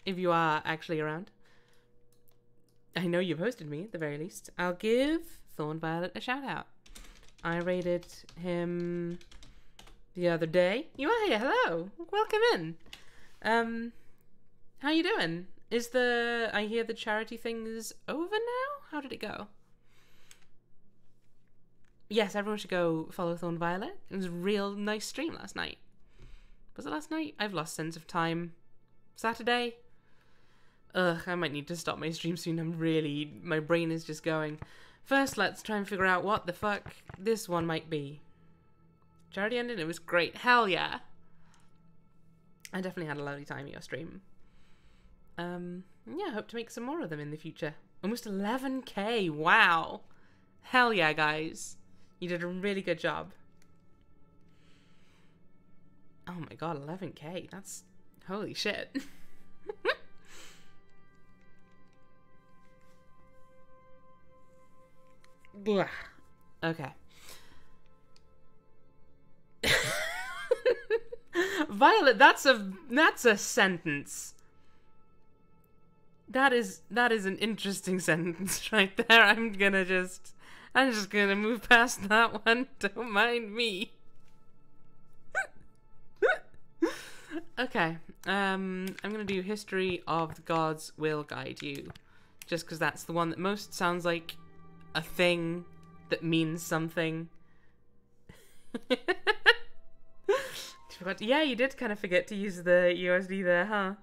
If you are actually around. I know you've hosted me at the very least. I'll give Thorn Violet a shout out. I rated him the other day. You are here. Hello. Welcome in. How you doing? I hear the charity thing is over now? How did it go? Yes, everyone should go follow Thorn Violet. It was a real nice stream last night. Was it last night? I've lost sense of time. Saturday? Ugh, I might need to stop my stream soon. My brain is just going. First, let's try and figure out what the fuck this one might be. Charity ended, it was great. Hell yeah. I definitely had a lovely time at your stream. Yeah, I hope to make some more of them in the future. Almost 11k, wow. Hell yeah, guys. You did a really good job. Oh my god, 11k, that's... holy shit. Blah. Okay. Violet, that's a sentence. That is an interesting sentence right there. I'm just gonna move past that one. Don't mind me. Okay. I'm gonna do History of the Gods Will Guide You. Just because that's the one that most sounds like a thing that means something. Yeah, you did kind of forget to use the USD there, huh?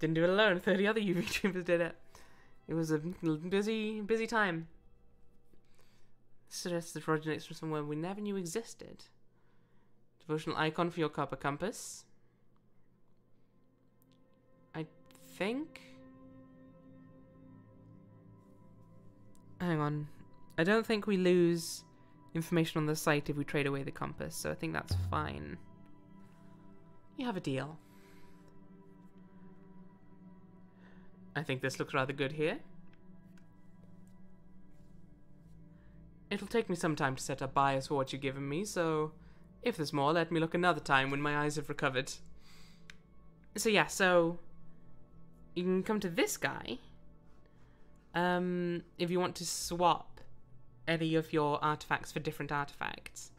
Didn't do it alone. 30 other YouTubers did it. It was a busy time. Suggests the originates from somewhere we never knew existed. Devotional icon for your copper compass. I think... hang on. I don't think we lose information on the site if we trade away the compass, so I think that's fine. You have a deal. I think this looks rather good here. It'll take me some time to set up bias for what you've given me, so if there's more, let me look another time when my eyes have recovered. So yeah, so you can come to this guy if you want to swap any of your artifacts for different artifacts.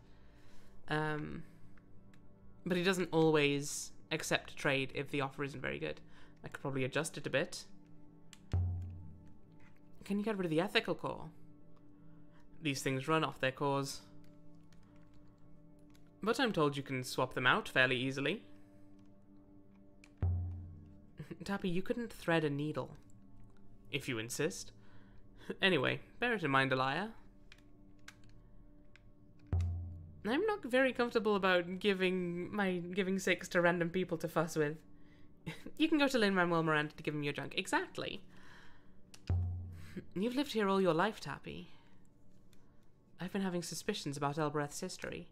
But he doesn't always accept trade if the offer isn't very good. I could probably adjust it a bit. Can you get rid of the ethical core? These things run off their cores. But I'm told you can swap them out fairly easily. Tappy, you couldn't thread a needle. If you insist. Anyway, bear it in mind, Elia. I'm not very comfortable about giving 6 to random people to fuss with. You can go to Lin-Manuel Miranda to give him your junk. Exactly. You've lived here all your life, Tappy. I've been having suspicions about Elbereth's history.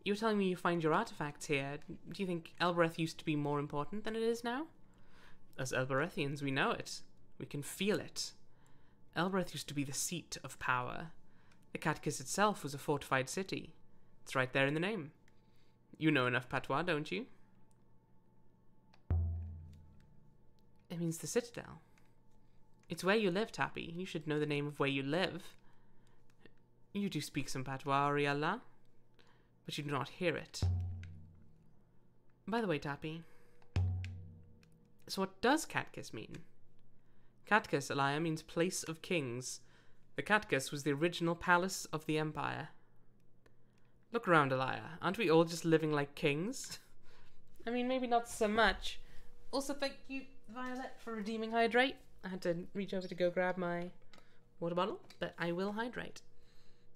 You were telling me you find your artifacts here. Do you think Elbereth used to be more important than it is now? As Elberethians, we know it. We can feel it. Elbereth used to be the seat of power. The Catechus itself was a fortified city. It's right there in the name. You know enough patois, don't you? It means the Citadel. It's where you live, Tappy. You should know the name of where you live. You do speak some patois, Ariella, but you do not hear it. By the way, Tappy, so what does Catechus mean? Catechus, Elia, means place of kings. The Catechus was the original palace of the Empire. Look around, Elia. Aren't we all just living like kings? I mean, maybe not so much. Also, thank you, Violet, for redeeming Hydrate. I had to reach over to go grab my water bottle, but I will hydrate.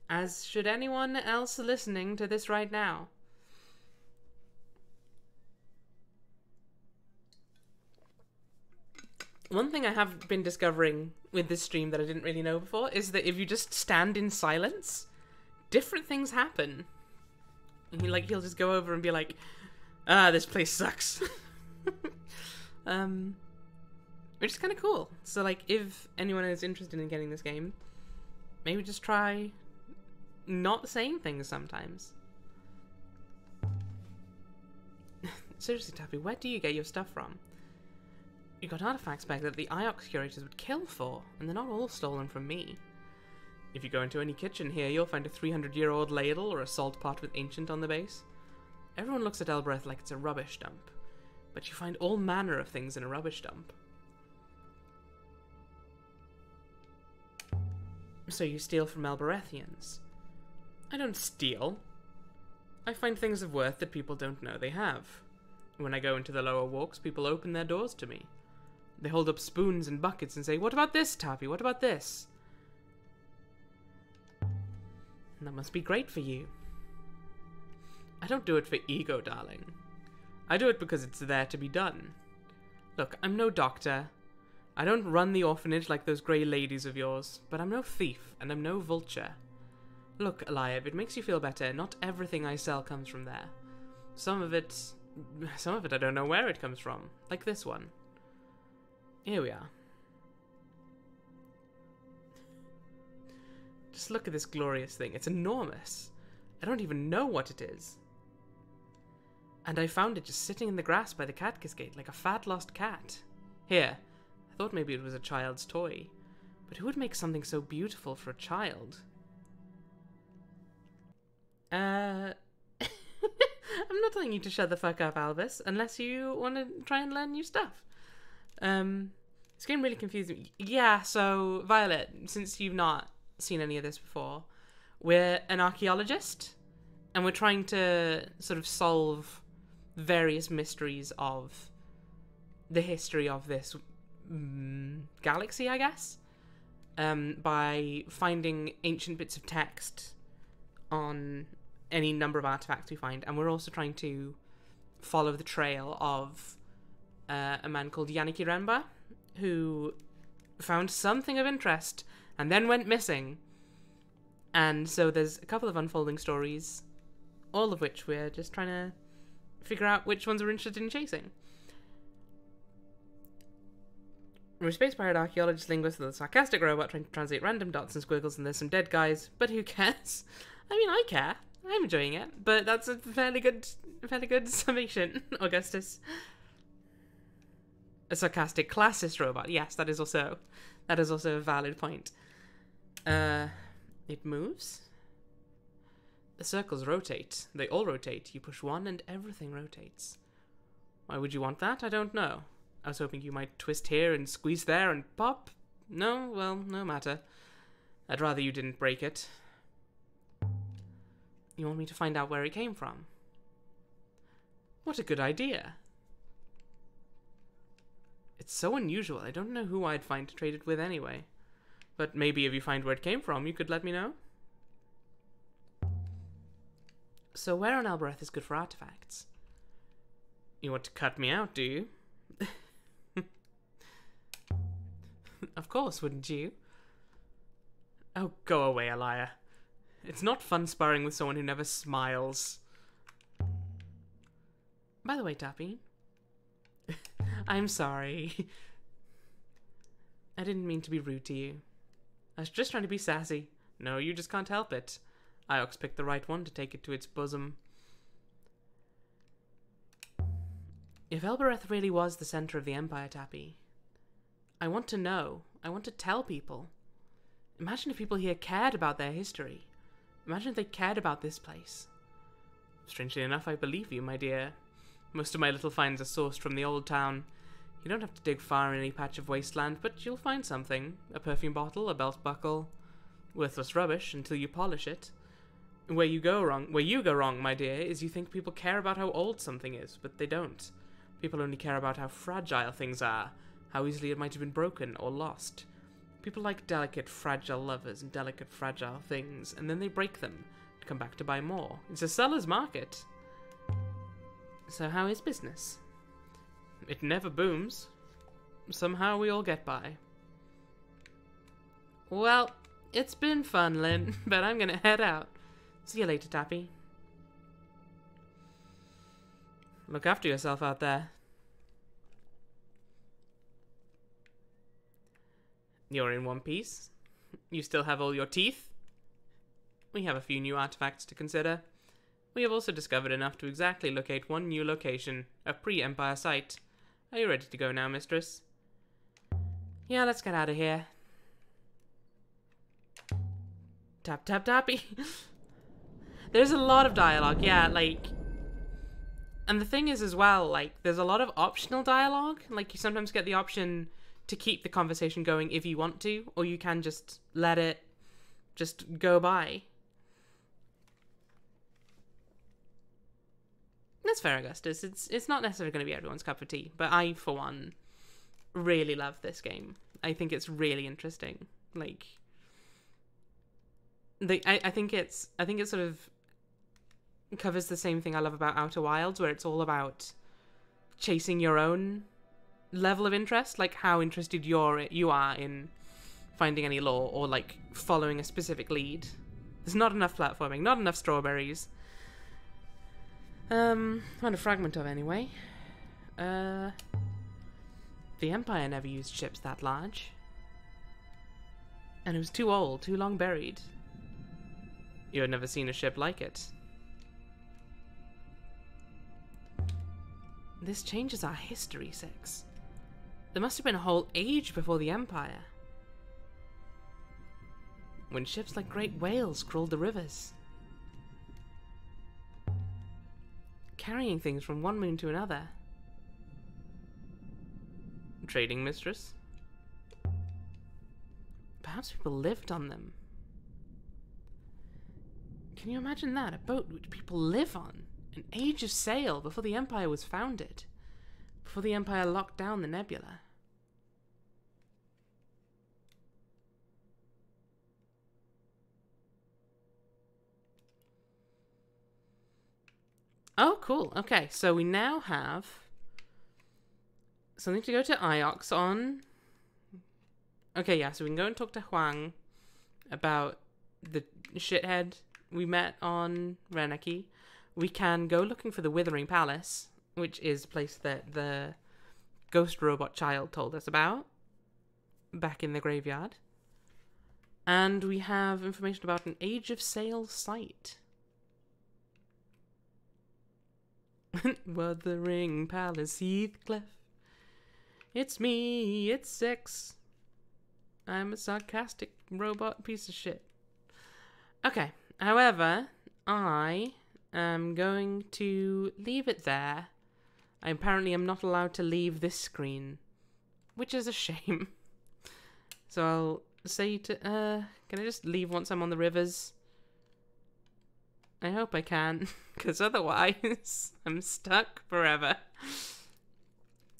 As should anyone else listening to this right now. One thing I have been discovering with this stream that I didn't really know before is that if you just stand in silence, different things happen. And he'll just go over and be like, ah, this place sucks. Which is kind of cool. So, like, if anyone is interested in getting this game, maybe just try not saying things sometimes. Seriously, Tappy, where do you get your stuff from? You got artifacts back that the Iox curators would kill for, and they're not all stolen from me. If you go into any kitchen here, you'll find a 300-year-old ladle or a salt pot with ancient on the base. Everyone looks at Elbereth like it's a rubbish dump, but you find all manner of things in a rubbish dump. So you steal from Elberethians. I don't steal. I find things of worth that people don't know they have. When I go into the lower walks, people open their doors to me. They hold up spoons and buckets and say, "What about this, Tappy? What about this?" And that must be great for you. I don't do it for ego, darling. I do it because it's there to be done. Look, I'm no doctor. I don't run the orphanage like those grey ladies of yours, but I'm no thief, and I'm no vulture. Look, Elia, if it makes you feel better, not everything I sell comes from there. Some of it I don't know where it comes from, like this one. Here we are. Just look at this glorious thing. It's enormous. I don't even know what it is. And I found it just sitting in the grass by the cat cascade, like a fat lost cat. Here. I thought maybe it was a child's toy. But who would make something so beautiful for a child? I'm not telling you to shut the fuck up, Albus, unless you want to try and learn new stuff. It's getting really confusing. Yeah, so, Violet, since you've not seen any of this before, we're an archaeologist, and we're trying to sort of solve various mysteries of the history of this galaxy, I guess, by finding ancient bits of text on any number of artifacts we find, and we're also trying to follow the trail of a man called Yannick Renba, who found something of interest and then went missing. And so there's a couple of unfolding stories, all of which we're just trying to figure out which ones we're interested in chasing. We're a space-pirate archaeologist linguist with a sarcastic robot trying to translate random dots and squiggles, and there's some dead guys, but who cares? I mean, I care. I'm enjoying it, but that's a fairly good summation, Augustus. A sarcastic classist robot. Yes, that is also a valid point. It moves. The circles rotate. They all rotate. You push one and everything rotates. Why would you want that? I don't know. I was hoping you might twist here and squeeze there and pop. No? Well, no matter. I'd rather you didn't break it. You want me to find out where it came from? What a good idea. It's so unusual. I don't know who I'd find to trade it with anyway. But maybe if you find where it came from, you could let me know. So where on Elbereth is good for artifacts? You want to cut me out, do you? Of course, wouldn't you? Oh, go away, Elia. It's not fun sparring with someone who never smiles. By the way, Tappy, I'm sorry. I didn't mean to be rude to you. I was just trying to be sassy. No, you just can't help it. Iox picked the right one to take it to its bosom. If Elbereth really was the center of the Empire, Tappy, I want to know. I want to tell people. Imagine if people here cared about their history. Imagine if they cared about this place. Strangely enough, I believe you, my dear. Most of my little finds are sourced from the old town. You don't have to dig far in any patch of wasteland, but you'll find something. A perfume bottle, a belt buckle. Worthless rubbish until you polish it. Where you go wrong, my dear, is you think people care about how old something is, but they don't. People only care about how fragile things are, how easily it might have been broken or lost. People like delicate, fragile lovers and delicate, fragile things, and then they break them to come back to buy more. It's a seller's market. So how is business? It never booms. Somehow we all get by. Well, it's been fun, Lynn, but I'm gonna head out. See you later, Tappy. Look after yourself out there. You're in one piece. You still have all your teeth. We have a few new artifacts to consider. We have also discovered enough to exactly locate one new location, a pre-Empire site. Are you ready to go now, mistress? Yeah, let's get out of here. Tap, tap, tappy. There's a lot of dialogue, yeah, like... And the thing is as well, like, there's a lot of optional dialogue. Like, you sometimes get the option to keep the conversation going if you want to, or you can just let it just go by. That's fair, Augustus. It's not necessarily going to be everyone's cup of tea, but I, for one, really love this game. I think it's really interesting. Like, I think it sort of covers the same thing I love about Outer Wilds, where it's all about chasing your own level of interest, like how interested you are in finding any lore or like following a specific lead. There's not enough platforming, not enough strawberries. Found a fragment of anyway. The Empire never used ships that large. And it was too old, too long buried. You had never seen a ship like it. This changes our history, Six. There must have been a whole age before the Empire, when ships like great whales crawled the rivers, carrying things from one moon to another. Trading mistress? Perhaps people lived on them. Can you imagine that? A boat which people live on. An age of sail before the Empire was founded. Before the Empire locked down the nebula. Oh, cool. Okay, so we now have something to go to Iox on. Okay, yeah, so we can go and talk to Huang about the shithead we met on Reneki. We can go looking for the Withering Palace, which is a place that the ghost robot child told us about back in the graveyard. And we have information about an Age of Sail site. Wuthering Palace, Heathcliff. It's me, it's Six. I'm a sarcastic robot piece of shit. Okay, however, I am going to leave it there. I apparently am not allowed to leave this screen, which is a shame. So I'll say to, can I just leave once I'm on the rivers? I hope I can, because otherwise I'm stuck forever.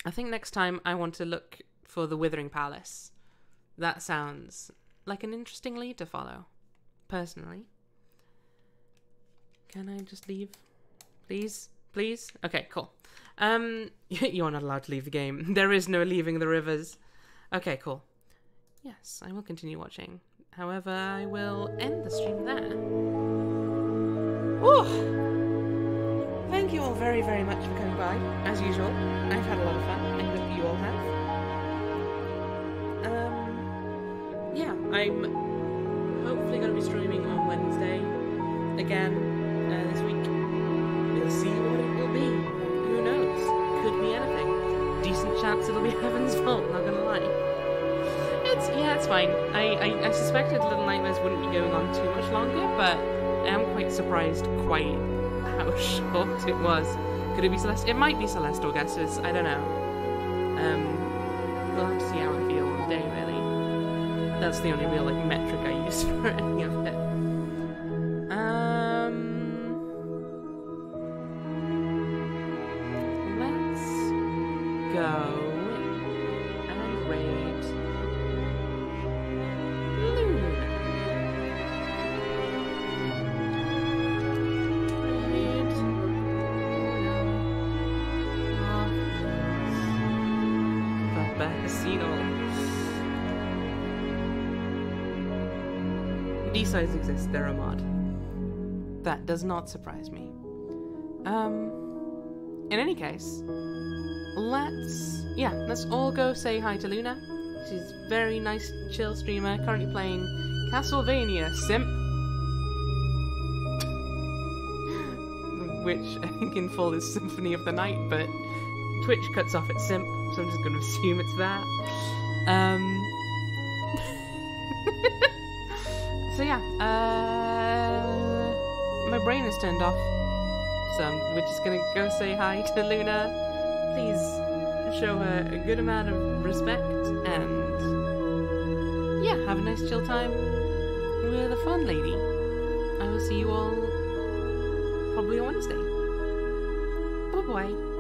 I think next time I want to look for the Withering Palace. That sounds like an interesting lead to follow, personally. Can I just leave? Please? Please? Okay, cool. You're not allowed to leave the game. There is no leaving the rivers. Okay, cool. Yes, I will continue watching. However, I will end the stream there. Ooh. Thank you all very, very much for coming by. As usual, I've had a lot of fun. I hope you all have. Yeah, I'm hopefully going to be streaming on Wednesday again this week. We'll see what it will be. Who knows? Could be anything. Decent chance it'll be Heaven's Vault, not gonna lie. It's fine. I suspected Little Nightmares wouldn't be going on too much longer, but I am quite surprised quite how short it was. Could it be Celeste? It might be Celeste or Guesses, I don't know. We'll have to see how I feel on the day, really. That's the only real like metric I use for any of it. Let's go and raid Luna. Raid Papa Casino. D-sides exist, they're a mod. That does not surprise me. In any case, let's all go say hi to Luna. She's a very nice, chill streamer, currently playing Castlevania Simp. Which I think in full is Symphony of the Night, but Twitch cuts off at Simp, so I'm just going to assume it's that. So yeah, my brain is turned off, so we're just gonna go say hi to Luna. Please show her a good amount of respect, and yeah, have a nice chill time with a fun lady. I will see you all probably on Wednesday. Bye-bye.